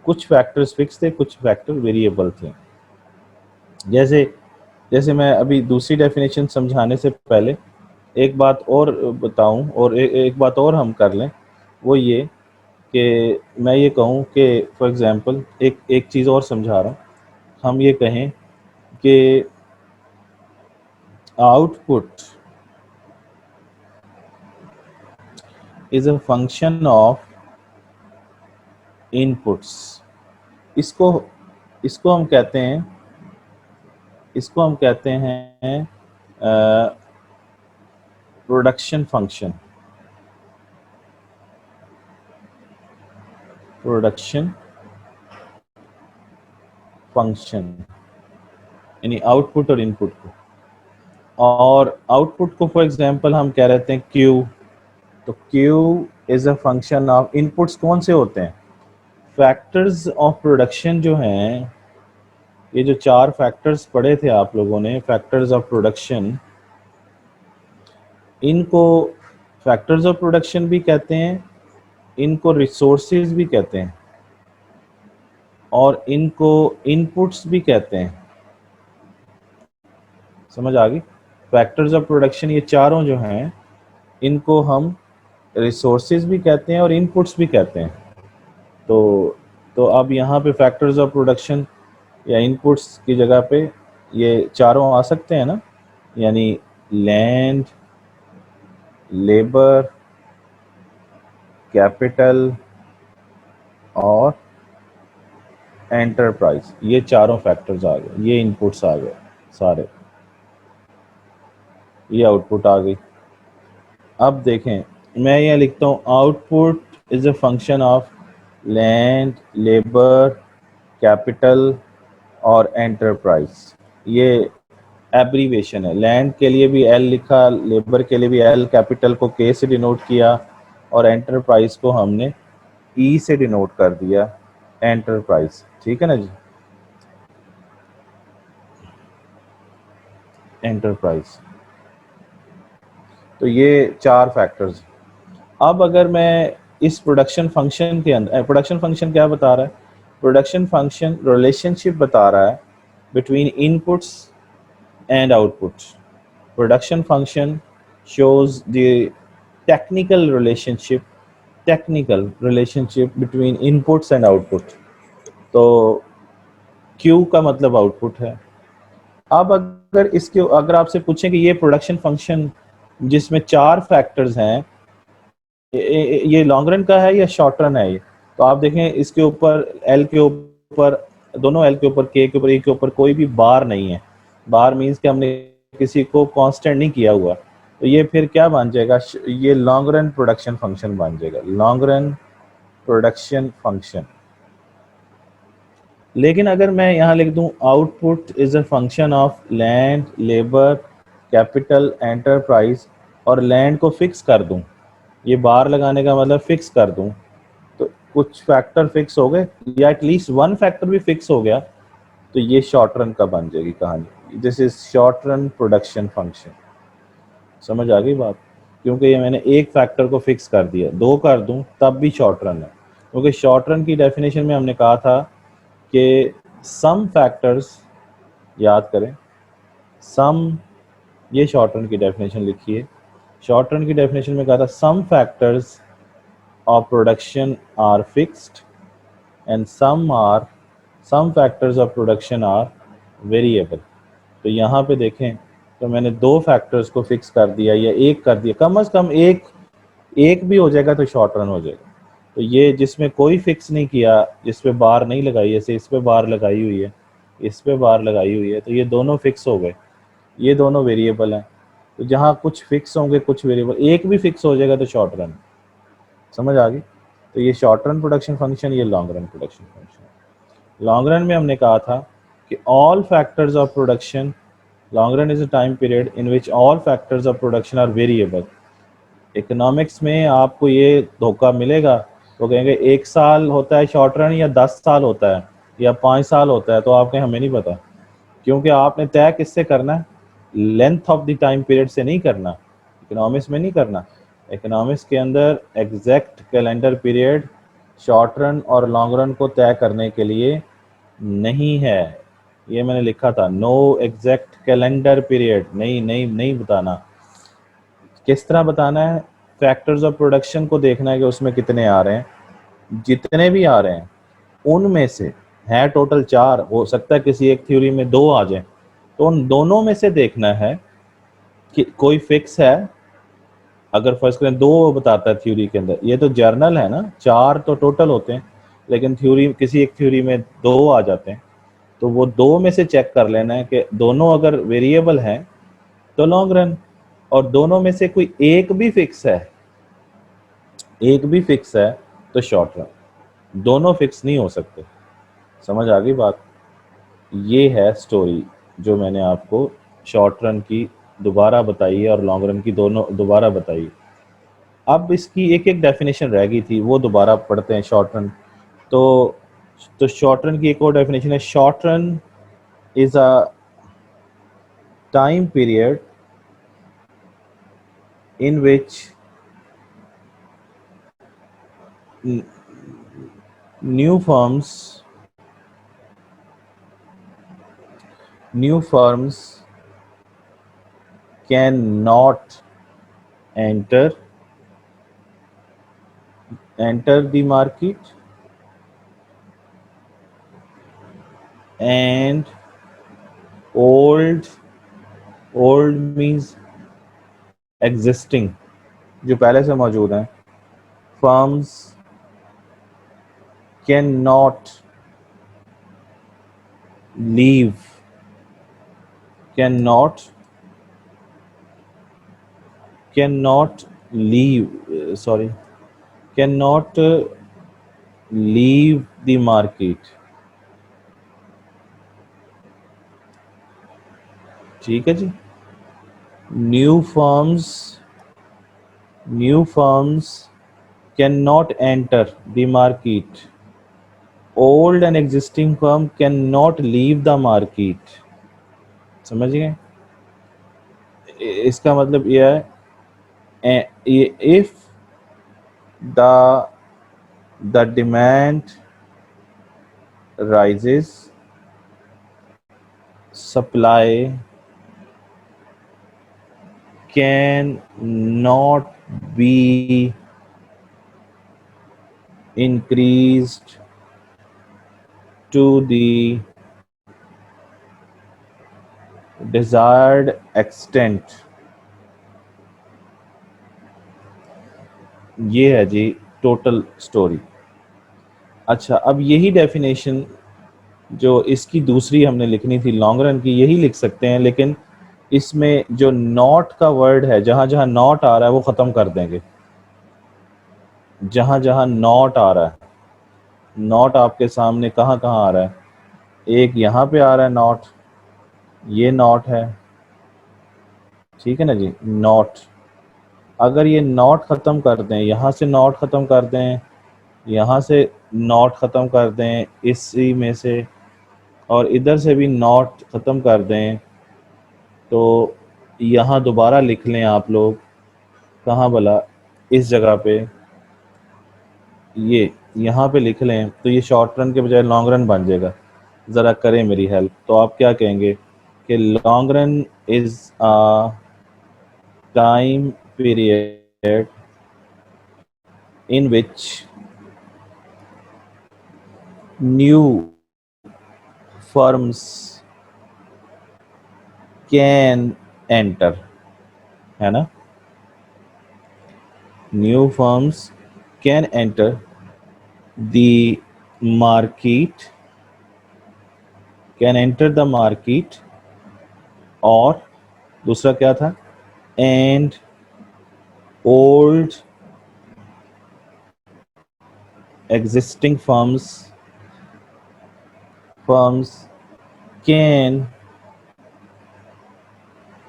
कुछ फैक्टर्स फिक्स थे, कुछ फैक्टर वेरिएबल थे। जैसे जैसे मैं अभी दूसरी डेफिनेशन समझाने से पहले एक बात और बताऊं, और एक बात और हम कर लें, वो ये कि मैं ये कहूं कि फॉर एग्जांपल एक एक चीज़ और समझा रहा हूं। हम ये कहें कि output is a function of inputs. इसको इसको हम कहते हैं प्रोडक्शन फंक्शन। प्रोडक्शन फंक्शन यानी आउटपुट और इनपुट को। और आउटपुट को फॉर एग्जांपल हम कह रहे हैं क्यू। तो Q is a function of inputs. कौन से होते हैं? फैक्टर्स ऑफ प्रोडक्शन जो हैं, ये जो चार फैक्टर्स पढ़े थे आप लोगों ने, फैक्टर्स ऑफ प्रोडक्शन, इनको फैक्टर्स ऑफ प्रोडक्शन भी कहते हैं, इनको रिसोर्सेज भी कहते हैं, और इनको इनपुट्स भी कहते हैं। समझ आ गई? फैक्टर्स ऑफ प्रोडक्शन ये चारों जो हैं, इनको हम रिसोर्सेज भी कहते हैं और इनपुट्स भी कहते हैं। तो अब यहाँ पे फैक्टर्स ऑफ प्रोडक्शन या इनपुट्स की जगह पे ये चारों आ सकते हैं ना, यानी लैंड, लेबर, कैपिटल और एंटरप्राइज, ये चारों फैक्टर्स आ गए, ये इनपुट्स आ गए सारे, ये आउटपुट आ गई। अब देखें, मैं ये लिखता हूँ output is a function of land, labour, capital और एंटरप्राइज। ये एब्रीवेशन है, लैंड के लिए भी एल लिखा, लेबर के लिए भी एल, कैपिटल को के से डिनोट किया और एंटरप्राइज को हमने ई से डिनोट कर दिया, एंटरप्राइज। ठीक है ना जी, एंटरप्राइज। तो ये चार फैक्टर्स। अब अगर मैं इस प्रोडक्शन फंक्शन के अंदर, प्रोडक्शन फंक्शन क्या बता रहा है? प्रोडक्शन फंक्शन रिलेशनशिप बता रहा है between inputs and outputs. Production function shows the technical relationship between inputs and output. तो Q का मतलब आउटपुट है। अब अगर आपसे पूछें कि ये प्रोडक्शन फंक्शन जिसमें चार फैक्टर्स हैं, ये लॉन्ग रन का है या शॉर्ट रन है ये, तो आप देखें इसके ऊपर एल के ऊपर, दोनों एल के ऊपर, के के ऊपर, ई के ऊपर कोई भी बार नहीं है। बार मीन्स कि हमने किसी को कांस्टेंट नहीं किया हुआ, तो ये फिर क्या बन जाएगा? ये लॉन्ग रन प्रोडक्शन फंक्शन बन जाएगा, लॉन्ग रन प्रोडक्शन फंक्शन। लेकिन अगर मैं यहाँ लिख दूँ output is a function of land, labour, capital, enterprise, और लैंड को फिक्स कर दूँ, ये बार लगाने का मतलब फिक्स कर दूं, तो कुछ फैक्टर फिक्स हो गए या एटलीस्ट वन फैक्टर भी फिक्स हो गया, तो ये शॉर्ट रन का बन जाएगी कहानी। This is short run production function. समझ आ गई बात? क्योंकि ये मैंने एक फैक्टर को फिक्स कर दिया, दो कर दूं तब भी शॉर्ट रन है। क्योंकि शॉर्ट रन की डेफिनेशन में हमने कहा था कि सम फैक्टर्स, याद करें सम, ये शॉर्ट रन की डेफिनेशन लिखी है। शॉर्ट रन की डेफिनेशन में कहा था some factors of production are fixed and some factors of production are variable। तो यहाँ पे देखें तो मैंने दो फैक्टर्स को फिक्स कर दिया या एक कर दिया, कम से कम एक भी हो जाएगा तो शॉर्ट रन हो जाएगा। तो ये जिसमें कोई फिक्स नहीं किया, जिस पे बार नहीं लगाई, जैसे इस पे बार लगाई हुई है, इस पे बार लगाई हुई है, तो ये दोनों फिक्स हो गए, ये दोनों वेरिएबल हैं। तो जहाँ कुछ फिक्स होंगे कुछ वेरिएबल, एक भी फिक्स हो जाएगा तो शॉर्ट रन। समझ आ गई? तो ये शॉर्ट रन प्रोडक्शन फंक्शन, ये long run production function. Long run में हमने कहा था कि all factors of production, long run is a time period in which all factors of production are variable. Economics में आपको ये धोखा मिलेगा, तो कहेंगे 1 साल होता है शॉर्ट रन या 10 साल होता है या 5 साल होता है, तो आप कहें हमें नहीं पता, क्योंकि आपने तय किससे करना है? Length of the time period से नहीं करना, इकोनॉमिक्स में नहीं करना। इकोनॉमिक्स के अंदर exact calendar period short run और लॉन्ग रन को तय करने के लिए नहीं है। ये मैंने लिखा था, नो एग्जैक्ट कैलेंडर पीरियड, नहीं नहीं नहीं बताना। किस तरह बताना है? फैक्टर्स ऑफ प्रोडक्शन को देखना है कि उसमें कितने आ रहे हैं, जितने भी आ रहे हैं उनमें से, है टोटल 4, हो सकता है किसी एक थ्योरी में 2 आ जाए, तो उन दोनों में से देखना है कि कोई फिक्स है। अगर फर्स्ट करें 2 बताता है थ्योरी के अंदर, ये तो जर्नल है ना, 4 तो टोटल होते हैं, लेकिन थ्योरी किसी एक थ्योरी में 2 आ जाते हैं, तो वो 2 में से चेक कर लेना है कि दोनों अगर वेरिएबल हैं तो लॉन्ग रन, और दोनों में से कोई एक भी फिक्स है, एक भी फिक्स है तो शॉर्ट रन। दोनों फिक्स नहीं हो सकते। समझ आ गई बात? ये है स्टोरी जो मैंने आपको शॉर्ट रन की दोबारा बताई है और लॉन्ग रन की दोनों दोबारा बताई। अब इसकी एक एक डेफिनेशन रह गई थी, वो दोबारा पढ़ते हैं। शॉर्ट रन, तो शॉर्ट रन की एक और डेफिनेशन है, short run is a time period in which new firms cannot enter the market, and old means existing जो पहले से मौजूद हैं, firms can not leave, can not, can not leave, sorry, can not leave the market. ठीक है जी। New firms, new firms can not enter the market, old and existing firm can not leave the market. समझ गए? इसका मतलब यह है, if the demand rises, supply can not be increased to the desired extent। ये है जी total story. अच्छा, अब यही डेफिनेशन जो इसकी दूसरी हमने लिखनी थी लॉन्ग रन की, यही लिख सकते हैं, लेकिन इसमें जो नॉट का वर्ड है, जहां जहां नॉट आ रहा है वो ख़त्म कर देंगे। जहां जहां नॉट आ रहा है, नॉट आपके सामने कहाँ कहाँ आ रहा है, एक यहाँ पे आ रहा है नॉट, ये नॉट है, ठीक है ना जी, नॉट। अगर ये नॉट ख़त्म कर दें, यहाँ से नॉट ख़त्म कर दें, यहाँ से नॉट ख़त्म कर दें इसी में से, और इधर से भी नॉट ख़त्म कर दें, तो यहाँ दोबारा लिख लें आप लोग, कहाँ भला, इस जगह पे, ये यहाँ पे लिख लें, तो ये शॉर्ट रन के बजाय लॉन्ग रन बन जाएगा। ज़रा करें मेरी हेल्प। तो आप क्या कहेंगे कि long run is a time period in which new firms can enter, है ना, new firms can enter the market, can enter the market, और दूसरा क्या था, and old existing firms can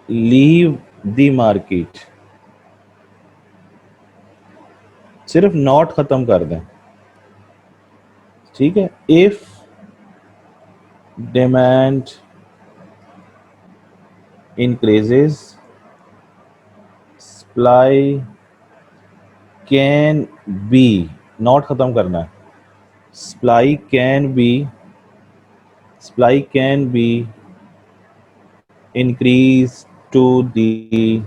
leave the market। सिर्फ नॉट खत्म कर दें, ठीक है। If demand increases, supply can be, not खत्म करना है, supply can be, supply can be increased to the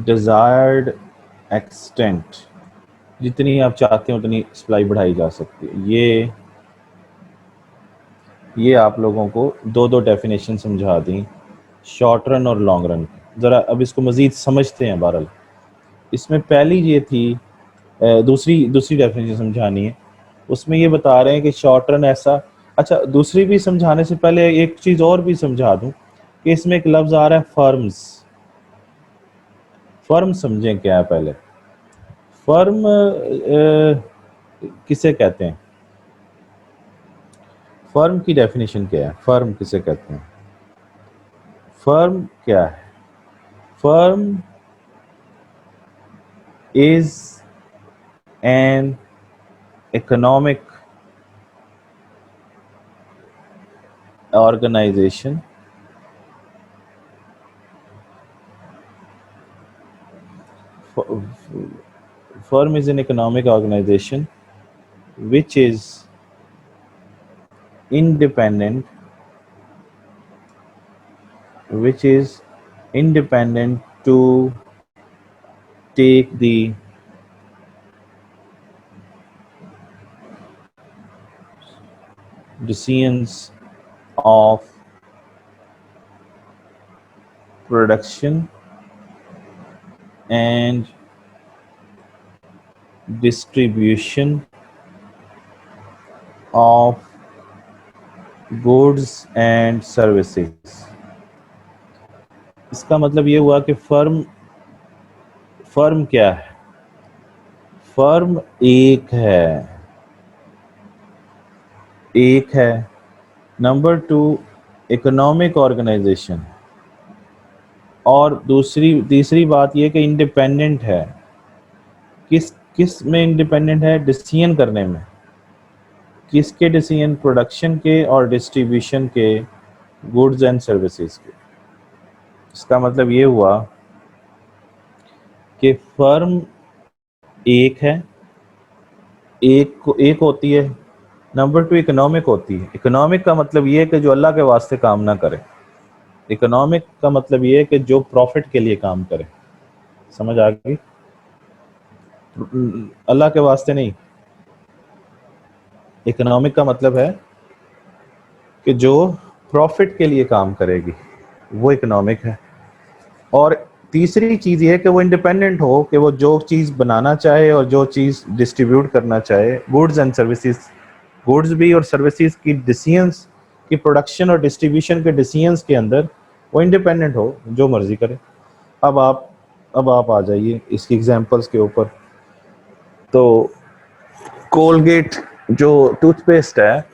desired extent। जितनी आप चाहते हैं उतनी सप्लाई बढ़ाई जा सकती है। ये आप लोगों को दो दो डेफिनेशन समझा दी, शॉर्ट रन और लॉन्ग रन। ज़रा अब इसको मज़ीद समझते हैं। बहरहाल इसमें पहली ये थी, दूसरी दूसरी डेफिनेशन समझानी है। उसमें ये बता रहे हैं कि शॉर्ट रन ऐसा, अच्छा दूसरी भी समझाने से पहले एक चीज़ और भी समझा दूं कि इसमें एक लफ्ज़ आ रहा है फर्म्स। फर्म समझें क्या है पहले। फर्म किसे कहते हैं, फर्म की डेफिनेशन क्या है, फर्म किसे कहते हैं, फर्म क्या है, firm is an economic organization firm is an economic organization which is independent, which is independent to take the decisions of production and distribution of goods and services। इसका मतलब ये हुआ कि फर्म फर्म क्या है? Firm एक है। Number two, economic organization. और तीसरी बात ये कि इंडिपेंडेंट है। किस किस में इंडिपेंडेंट है? डिसीजन करने में। किसके डिसीजन? प्रोडक्शन के और डिस्ट्रीब्यूशन के, गुड्स एंड सर्विसेज के। इसका मतलब ये हुआ कि फर्म एक है, एक होती है। नंबर टू, इकोनॉमिक होती है। इकोनॉमिक का मतलब ये है कि जो अल्लाह के वास्ते काम ना करे। इकोनॉमिक का मतलब ये है कि जो प्रॉफिट के लिए काम करे। समझ आ गई? अल्लाह के वास्ते नहीं। इकोनॉमिक का मतलब है कि जो प्रॉफिट के लिए काम करेगी, वो इकोनॉमिक है। और तीसरी चीज़ ये है कि वो इंडिपेंडेंट हो, कि वो जो चीज़ बनाना चाहे और जो चीज़ डिस्ट्रीब्यूट करना चाहे, गुड्स एंड सर्विसेज, गुड्स भी और सर्विसेज की डिसीजंस की प्रोडक्शन और डिस्ट्रीब्यूशन के डिसीजंस के अंदर वो इंडिपेंडेंट हो, जो मर्जी करे। अब आप आ जाइए इसकी एग्जांपल्स के ऊपर। तो कोलगेट जो टूथपेस्ट है,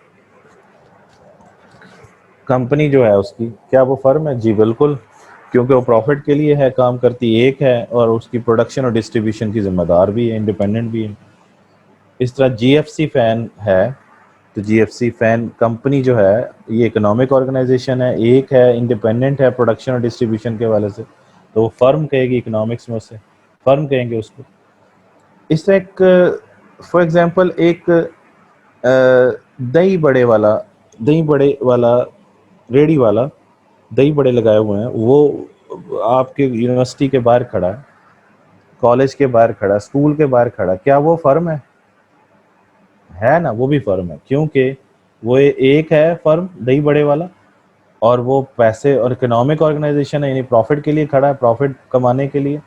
कंपनी जो है उसकी, क्या वो फर्म है? जी बिल्कुल, क्योंकि वो प्रॉफिट के लिए है, काम करती एक है और उसकी प्रोडक्शन और डिस्ट्रीब्यूशन की जिम्मेदार भी है, इंडिपेंडेंट भी है। इस तरह जीएफसी फैन है, तो जीएफसी फैन कंपनी जो है ये इकोनॉमिक ऑर्गेनाइजेशन है, एक है, इंडिपेंडेंट है प्रोडक्शन और डिस्ट्रीब्यूशन के वाले से, तो वो फर्म कहेगी इकोनॉमिक्स में, उसे फर्म कहेंगे उसको। इस तरह एक फॉर एग्जांपल एक दही बड़े वाला रेडी वाला दही बड़े लगाए हुए हैं, वो आपके यूनिवर्सिटी के बाहर खड़ा है, कॉलेज के बाहर खड़ा है, स्कूल के बाहर खड़ा है, क्या वो फर्म है ना? वो भी फर्म है, क्योंकि वो एक है फर्म दही बड़े वाला, और वो पैसे और इकोनॉमिक ऑर्गेनाइजेशन है, यानी प्रॉफिट के लिए खड़ा है, प्रॉफिट कमाने के लिए,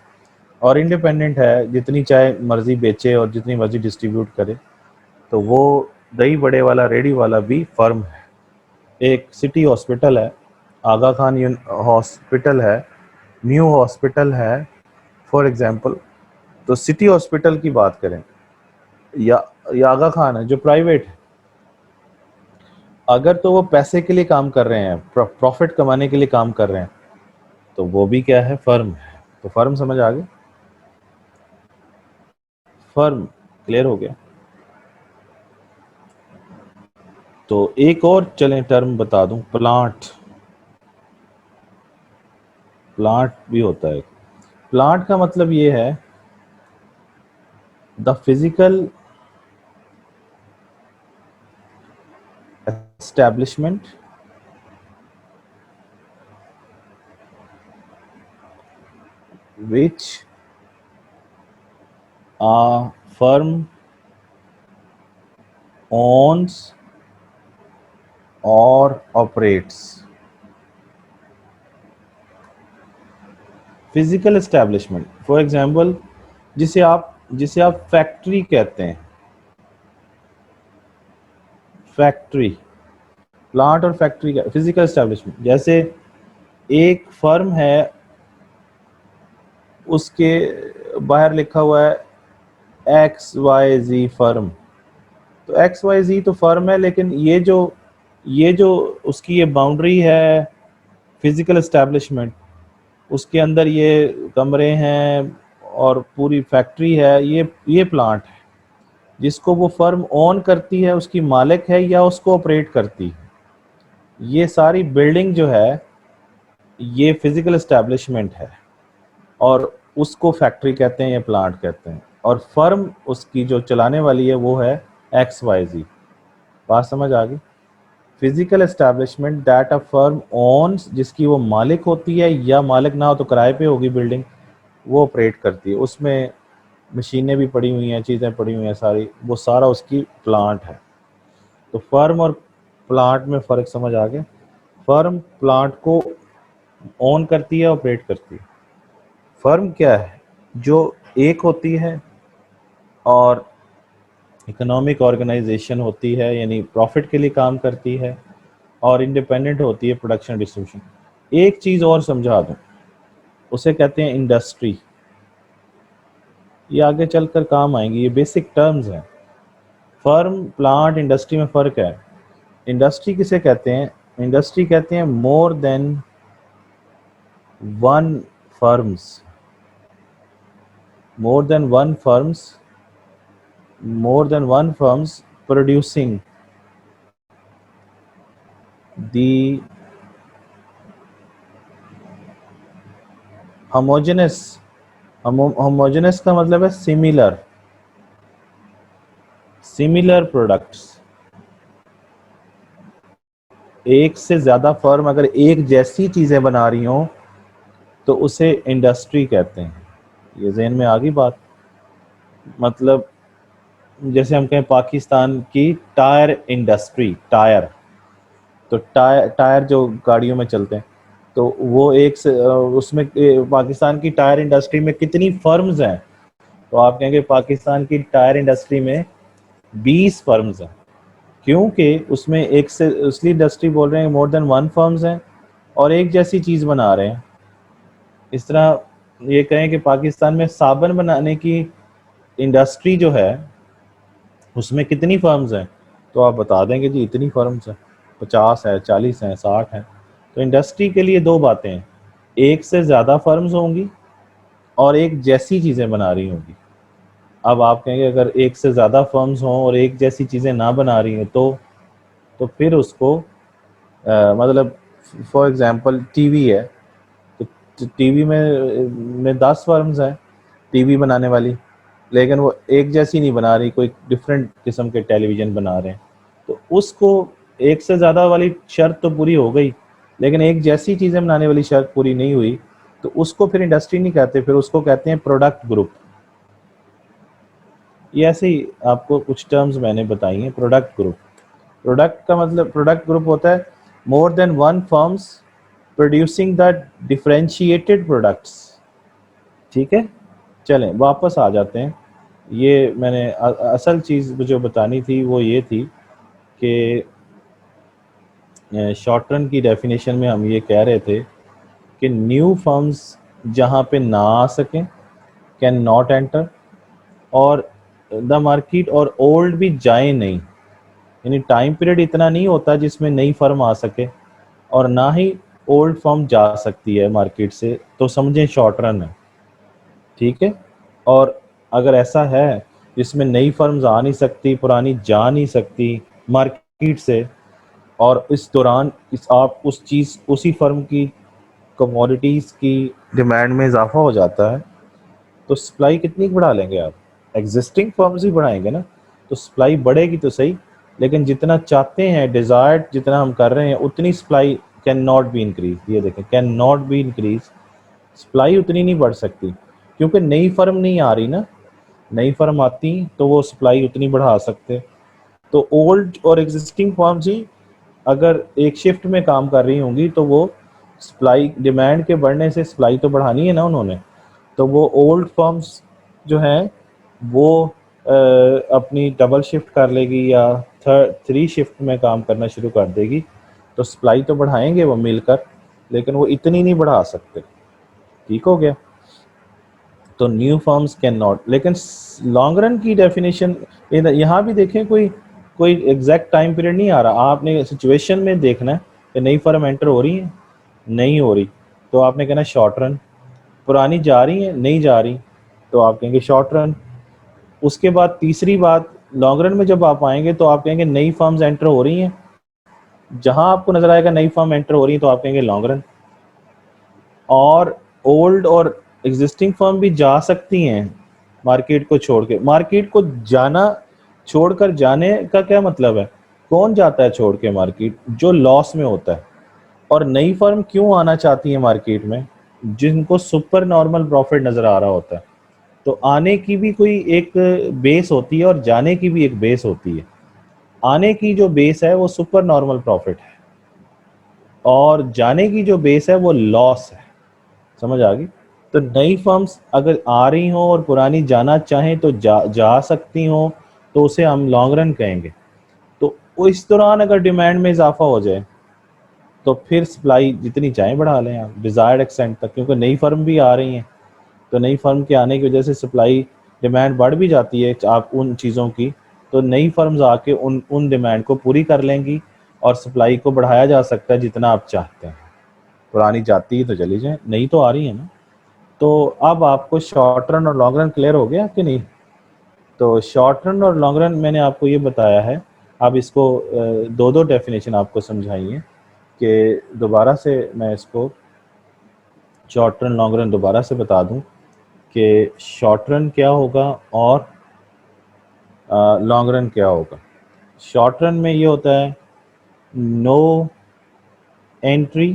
और इंडिपेंडेंट है, जितनी चाहे मर्जी बेचे और जितनी मर्जी डिस्ट्रीब्यूट करे। तो वो दही बड़े वाला रेडी वाला भी फर्म है। एक सिटी हॉस्पिटल है, आगा खान हॉस्पिटल है, न्यू हॉस्पिटल है फॉर एग्जांपल। तो सिटी हॉस्पिटल की बात करें या आगा खान है जो प्राइवेट है, अगर तो वो पैसे के लिए काम कर रहे हैं, प्रॉफिट कमाने के लिए काम कर रहे हैं, तो वो भी क्या है? फर्म है। तो फर्म समझ आ गई? फर्म क्लियर हो गया? तो एक और चलें टर्म बता दूं, प्लांट। प्लांट भी होता है। प्लांट का मतलब ये है the physical establishment which a firm owns or operates। Physical establishment for example जिसे आप फैक्ट्री कहते हैं, फैक्ट्री, प्लांट और फैक्ट्री का फिजिकल एस्टैब्लिशमेंट। जैसे एक फर्म है, उसके बाहर लिखा हुआ है XYZ फर्म, तो XYZ तो फर्म है, लेकिन ये जो उसकी ये बाउंड्री है फिजिकल एस्टैब्लिशमेंट, उसके अंदर ये कमरे हैं और पूरी फैक्ट्री है, ये प्लांट है। जिसको वो फर्म ओन करती है, उसकी मालिक है या उसको ऑपरेट करती है, ये सारी बिल्डिंग जो है ये फिजिकल एस्टैब्लिशमेंट है, और उसको फैक्ट्री कहते हैं या प्लांट कहते हैं। और फर्म उसकी जो चलाने वाली है वो है XYZ। बात समझ आ गई? Physical establishment that a firm owns, जिसकी वो मालिक होती है, या मालिक ना हो तो किराए पे होगी बिल्डिंग, वो ऑपरेट करती है, उसमें मशीनें भी पड़ी हुई हैं, चीज़ें पड़ी हुई हैं सारी, वो सारा उसकी प्लांट है। तो फर्म और प्लांट में फ़र्क समझ आ गया? फर्म प्लांट को ओन करती है, ऑपरेट करती है। फर्म क्या है? जो एक होती है और इकोनॉमिक ऑर्गेनाइजेशन होती है, यानी प्रॉफिट के लिए काम करती है, और इंडिपेंडेंट होती है प्रोडक्शन डिस्ट्रीब्यूशन। एक चीज़ और समझा दूँ, उसे कहते हैं इंडस्ट्री। ये आगे चलकर काम आएंगी, ये बेसिक टर्म्स हैं। फर्म, प्लांट, इंडस्ट्री में फ़र्क है। इंडस्ट्री किसे कहते हैं? इंडस्ट्री कहते हैं more than one firms, more than one firms, more than one firms producing the homogeneous, homogeneous का मतलब है सिमिलर, सिमिलर प्रोडक्ट्स। एक से ज़्यादा फर्म अगर एक जैसी चीज़ें बना रही हों तो उसे इंडस्ट्री कहते हैं। ये ज़हन में आ गई बात? मतलब जैसे हम कहें पाकिस्तान की टायर इंडस्ट्री, टायर, तो टायर जो गाड़ियों में चलते हैं, तो वो एक से उसमें पाकिस्तान की टायर इंडस्ट्री में कितनी फर्म्स हैं? तो आप कहेंगे पाकिस्तान की टायर इंडस्ट्री में 20 फर्म्स हैं, क्योंकि उसमें एक से, इसलिए इंडस्ट्री बोल रहे हैं मोर देन वन फर्म्स हैं और एक जैसी चीज़ बना रहे हैं। इस तरह ये कहें कि पाकिस्तान में साबुन बनाने की इंडस्ट्री जो है उसमें कितनी फर्म्स हैं, तो आप बता देंगे जी इतनी फर्म्स हैं, 50 है, 40 हैं, 60 हैं। तो इंडस्ट्री के लिए दो बातें हैं, एक से ज़्यादा फर्म्स होंगी और एक जैसी चीज़ें बना रही होंगी। अब आप कहेंगे अगर एक से ज़्यादा फर्म्स हों और एक जैसी चीज़ें ना बना रही हैं तो फिर उसको मतलब फॉर एग्जांपल टीवी है, तो टीवी में 10 फर्म्स हैं टीवी बनाने वाली, लेकिन वो एक जैसी नहीं बना रही, कोई डिफरेंट किस्म के टेलीविज़न बना रहे हैं, तो उसको एक से ज़्यादा वाली शर्त तो पूरी हो गई, लेकिन एक जैसी चीज़ें बनाने वाली शर्त पूरी नहीं हुई, तो उसको फिर इंडस्ट्री नहीं कहते, फिर उसको कहते हैं प्रोडक्ट ग्रुप। ये ऐसे ही आपको कुछ टर्म्स मैंने बताई हैं। प्रोडक्ट ग्रुप, प्रोडक्ट का मतलब, प्रोडक्ट ग्रुप होता है more than one firms producing the differentiated products. ठीक है, चलें वापस आ जाते हैं। ये मैंने असल चीज़ जो बतानी थी वो ये थी कि शॉर्ट रन की डेफिनेशन में हम ये कह रहे थे कि न्यू फर्म्स जहाँ पे ना आ सकें, कैन नॉट एंटर, और द मार्केट, और ओल्ड भी जाए नहीं, यानी टाइम पीरियड इतना नहीं होता जिसमें नई फर्म आ सके और ना ही ओल्ड फर्म जा सकती है मार्केट से, तो समझें शॉर्ट रन है। ठीक है, और अगर ऐसा है जिसमें नई फर्म्स आ नहीं सकती, पुरानी जा नहीं सकती मार्केट से, और इस दौरान आप उस चीज़, उसी फर्म की कमोडिटीज़ की डिमांड में इजाफा हो जाता है, तो सप्लाई कितनी बढ़ा लेंगे आप? एग्जिस्टिंग फर्म्स ही बढ़ाएंगे ना, तो सप्लाई बढ़ेगी तो सही, लेकिन जितना चाहते हैं, डिज़ायर्ड जितना हम कर रहे हैं, उतनी supply can not be increase. ये देखें, can not be increase, supply उतनी नहीं बढ़ सकती, क्योंकि नई फर्म नहीं आ रही ना। नई फर्म आती तो वो सप्लाई उतनी बढ़ा सकते। तो ओल्ड और एग्जिस्टिंग फर्म्स ही अगर एक शिफ्ट में काम कर रही होंगी तो वो सप्लाई, डिमांड के बढ़ने से सप्लाई तो बढ़ानी है ना उन्होंने, तो वो ओल्ड फर्म्स जो हैं वो अपनी डबल शिफ्ट कर लेगी या थ्री शिफ्ट में काम करना शुरू कर देगी, तो सप्लाई तो बढ़ाएंगे वो मिलकर, लेकिन वो इतनी नहीं बढ़ा सकते। ठीक हो गया? तो न्यू फर्म्स कैन नॉट, लेकिन लॉन्ग रन की डेफिनेशन यहाँ भी देखें, कोई कोई एग्जैक्ट टाइम पीरियड नहीं आ रहा, आपने सिचुएशन में देखना है कि नई फर्म एंटर हो रही है, नहीं हो रही, तो आपने कहना शॉर्ट रन। पुरानी जा रही है, नहीं जा रही, तो आप कहेंगे शॉर्ट रन। उसके बाद तीसरी बात, लॉन्ग रन में जब आप आएंगे तो आप कहेंगे नई फर्म्स एंटर हो रही हैं, जहां आपको नजर आएगा नई फर्म एंटर हो रही है तो आप कहेंगे लॉन्ग रन। और ओल्ड और एग्जिस्टिंग फर्म भी जा सकती हैं मार्केट को छोड़ के। मार्केट को जाना, छोड़कर जाने का क्या मतलब है? कौन जाता है छोड़ के मार्केट? जो लॉस में होता है। और नई फर्म क्यों आना चाहती है मार्केट में? जिनको सुपर नॉर्मल प्रॉफिट नजर आ रहा होता है। तो आने की भी कोई एक बेस होती है और जाने की भी एक बेस होती है। आने की जो बेस है वो सुपर नॉर्मल प्रॉफिट है, और जाने की जो बेस है वो लॉस है। समझ आ गई? तो नई फर्म्स अगर आ रही हों और पुरानी जाना चाहें तो जा सकती हों, तो उसे हम लॉन्ग रन कहेंगे। तो इस दौरान अगर डिमांड में इजाफा हो जाए तो फिर सप्लाई जितनी चाहें बढ़ा लें आप डिज़ायर्ड एक्सटेंट तक, क्योंकि नई फर्म भी आ रही हैं। तो नई फर्म के आने की वजह से सप्लाई डिमांड बढ़ भी जाती है आप उन चीज़ों की, तो नई फर्म्स आके उन डिमांड को पूरी कर लेंगी और सप्लाई को बढ़ाया जा सकता है जितना आप चाहते हैं। पुरानी जाती है तो चली जाए, नई तो आ रही है ना। तो अब आपको शॉर्ट रन और लॉन्ग रन क्लियर हो गया कि नहीं? तो शॉर्ट रन और लॉन्ग रन मैंने आपको ये बताया है। अब इसको दो दो डेफिनेशन आपको समझाइए कि दोबारा से मैं इसको शॉर्ट रन लॉन्ग रन दोबारा से बता दूं कि शॉर्ट रन क्या होगा और लॉन्ग रन क्या होगा। शॉर्ट रन में ये होता है no entry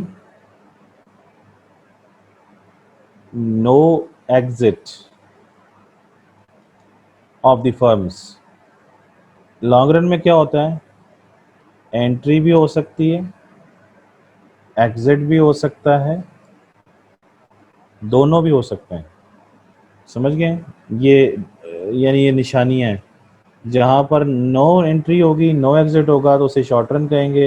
no exit of the firms. Long run में क्या होता है, एंट्री भी हो सकती है, एग्जिट भी हो सकता है, दोनों भी हो सकते हैं। समझ गए? ये यानी ये निशानियाँ हैं। जहाँ पर नो एंट्री होगी नो एग्जिट होगा तो उसे शॉर्ट रन कहेंगे,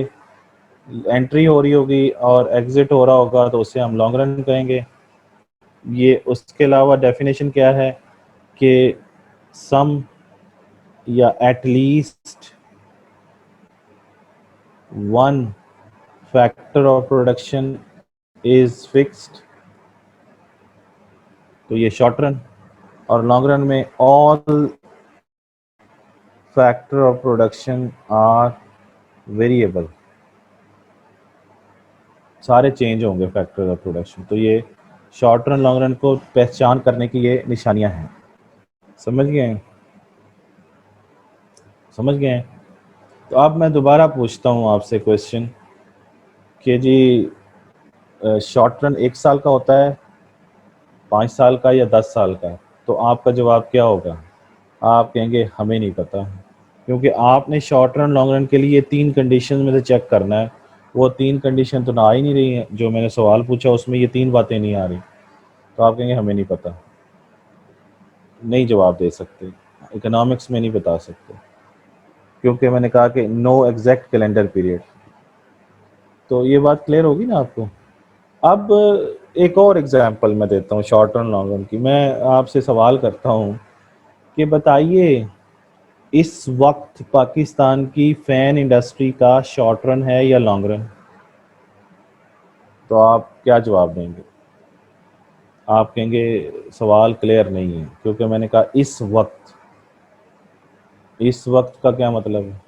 एंट्री हो रही होगी और एग्जिट हो रहा होगा तो उसे हम लॉन्ग रन कहेंगे। ये उसके अलावा डेफिनेशन क्या है कि सम या at least one factor of production is fixed, तो ये शॉर्ट रन। और लॉन्ग रन में all factor of production are variable, सारे चेंज होंगे फैक्टर ऑफ प्रोडक्शन। तो ये शॉर्ट रन लॉन्ग रन को पहचान करने की ये निशानियां हैं। समझ गए? समझ गए? तो अब मैं दोबारा पूछता हूँ आपसे क्वेश्चन कि जी शॉर्ट रन 1 साल का होता है, 5 साल का या 10 साल का? तो आपका जवाब क्या होगा? आप कहेंगे हमें नहीं पता, क्योंकि आपने शॉर्ट रन लॉन्ग रन के लिए 3 कंडीशन में से चेक करना है। वो 3 कंडीशन तो ना आ ही नहीं रही हैं, जो मैंने सवाल पूछा उसमें ये 3 बातें नहीं आ रही। तो आप कहेंगे हमें नहीं पता, नहीं जवाब दे सकते, इकोनॉमिक्स में नहीं बता सकते, क्योंकि मैंने कहा कि नो एग्जैक्ट कैलेंडर पीरियड। तो ये बात क्लियर होगी ना आपको? अब एक और एग्जांपल मैं देता हूँ शॉर्ट रन लॉन्ग रन की। मैं आपसे सवाल करता हूँ कि बताइए इस वक्त पाकिस्तान की फ़ैन इंडस्ट्री का शॉर्ट रन है या लॉन्ग रन? तो आप क्या जवाब देंगे? आप कहेंगे सवाल क्लियर नहीं है, क्योंकि मैंने कहा इस वक्त। इस वक्त का क्या मतलब है?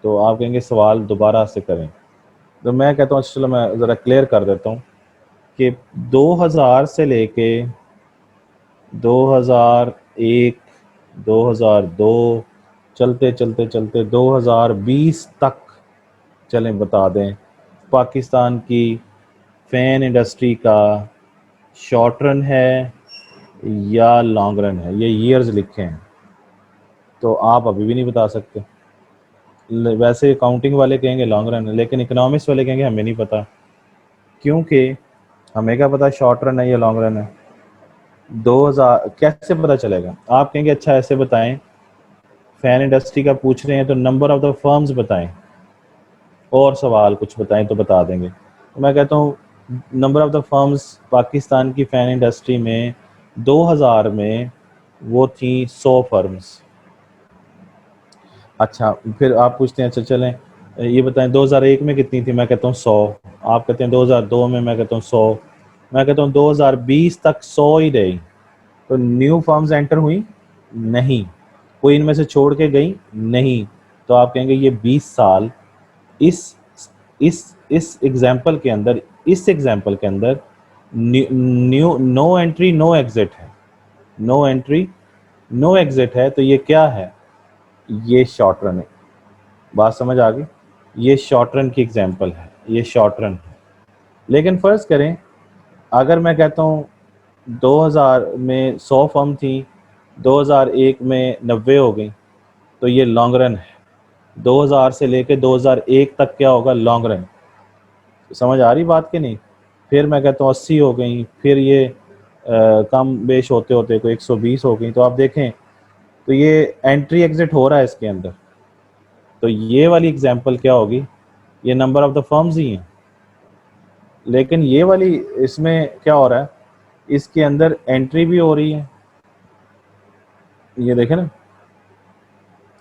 तो आप कहेंगे सवाल दोबारा से करें। तो मैं कहता हूँ चलो मैं ज़रा क्लियर कर देता हूँ कि 2000 से लेके 2001 2002 चलते चलते चलते 2020 तक चलें बता दें पाकिस्तान की फ़ैन इंडस्ट्री का शॉर्ट रन है या लॉन्ग रन है, ये ईयर्स लिखे हैं। तो आप अभी भी नहीं बता सकते। वैसे अकाउंटिंग वाले कहेंगे लॉन्ग रन है, लेकिन इकोनॉमिक्स वाले कहेंगे हमें नहीं पता, क्योंकि हमें क्या पता शॉर्ट रन है या लॉन्ग रन है। 2000 कैसे पता चलेगा? आप कहेंगे अच्छा ऐसे बताएं, फैन इंडस्ट्री का पूछ रहे हैं तो नंबर ऑफ द फर्म्स बताएं, और सवाल कुछ बताएं तो बता देंगे। तो मैं कहता हूँ number of the firms Pakistan की फ़ैन इंडस्ट्री में 2000 में वो थी 100 फर्म्स। अच्छा फिर आप पूछते हैं अच्छा चलें ये बताएं 2001 में कितनी थी? मैं कहता हूँ 100। आप कहते हैं 2002 में, मैं कहता हूँ 100। मैं कहता हूँ 2020 तक 100 ही रही। तो न्यू फर्म्स एंटर हुई नहीं, कोई इनमें से छोड़ के गई नहीं। तो आप कहेंगे ये 20 साल इस इस एग्जाम्पल के अंदर, इस एग्जाम्पल के अंदर new no entry no exit है, नो एंट्री नो एग्जिट है। तो ये क्या है? ये शॉर्ट रन है। बात समझ आ गई? ये शॉर्ट रन की एग्जाम्पल है, ये शॉर्ट रन है। लेकिन फ़र्ज़ करें अगर मैं कहता हूँ 2000 में 100 फर्म थी, 2001 में 90 हो गई, तो ये लॉन्ग रन है। 2000 से लेके 2001 तक क्या होगा? Long run. समझ आ रही बात कि नहीं? फिर मैं कहता हूँ 80 हो गई, फिर ये कम बेश होते होते कोई 120 हो गई, तो आप देखें तो ये एंट्री एग्जिट हो रहा है इसके अंदर। तो ये वाली एग्जांपल क्या होगी, ये नंबर ऑफ द फर्म्स ही हैं, लेकिन ये वाली इसमें क्या हो रहा है, इसके अंदर एंट्री भी हो रही है। ये देखें ना,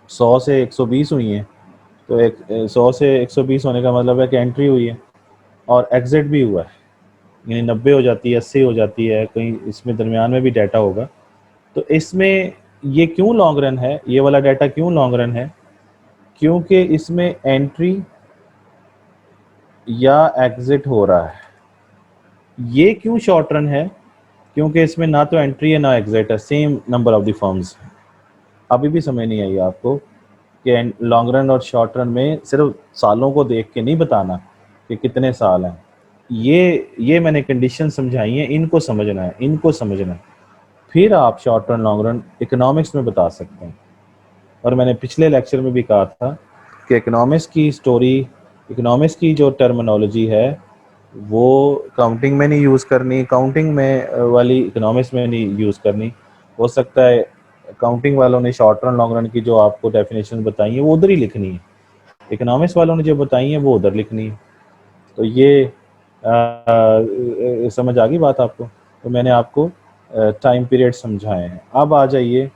100 से 120 हुई हैं, तो 100 से 120 होने का मतलब है कि एंट्री हुई है और एग्जिट भी हुआ है, यानी 90 हो जाती है, 80 हो जाती है, कहीं इसमें दरमियान में भी डाटा होगा। तो इसमें ये क्यों लॉन्ग रन है, ये वाला डाटा क्यों लॉन्ग रन है, क्योंकि इसमें एंट्री या एग्जिट हो रहा है। ये क्यों शॉर्ट रन है, क्योंकि इसमें ना तो एंट्री है ना एग्जिट है, same number of the firms. अभी भी समझ नहीं आई आपको कि लॉन्ग रन और शॉर्ट रन में सिर्फ सालों को देख के नहीं बताना कि कितने साल हैं। ये मैंने कंडीशन समझाई हैं, इनको समझना है, इनको समझना है, फिर आप short run long run economics में बता सकते हैं। और मैंने पिछले लेक्चर में भी कहा था कि इकोनॉमिक्स की स्टोरी, इकोनॉमिक्स की जो टर्मिनोलॉजी है वो काउंटिंग में नहीं यूज़ करनी, काउंटिंग में वाली इकोनॉमिक्स में नहीं यूज़ करनी। हो सकता है काउंटिंग वालों ने शॉर्ट रन लॉन्ग रन की जो आपको डेफिनेशन बताई है वो उधर ही लिखनी है, इकोनॉमिक्स वालों ने जो बताई है वो उधर लिखनी है। तो ये समझ आ गई बात आपको। तो मैंने आपको टाइम पीरियड समझाए हैं। अब आ जाइए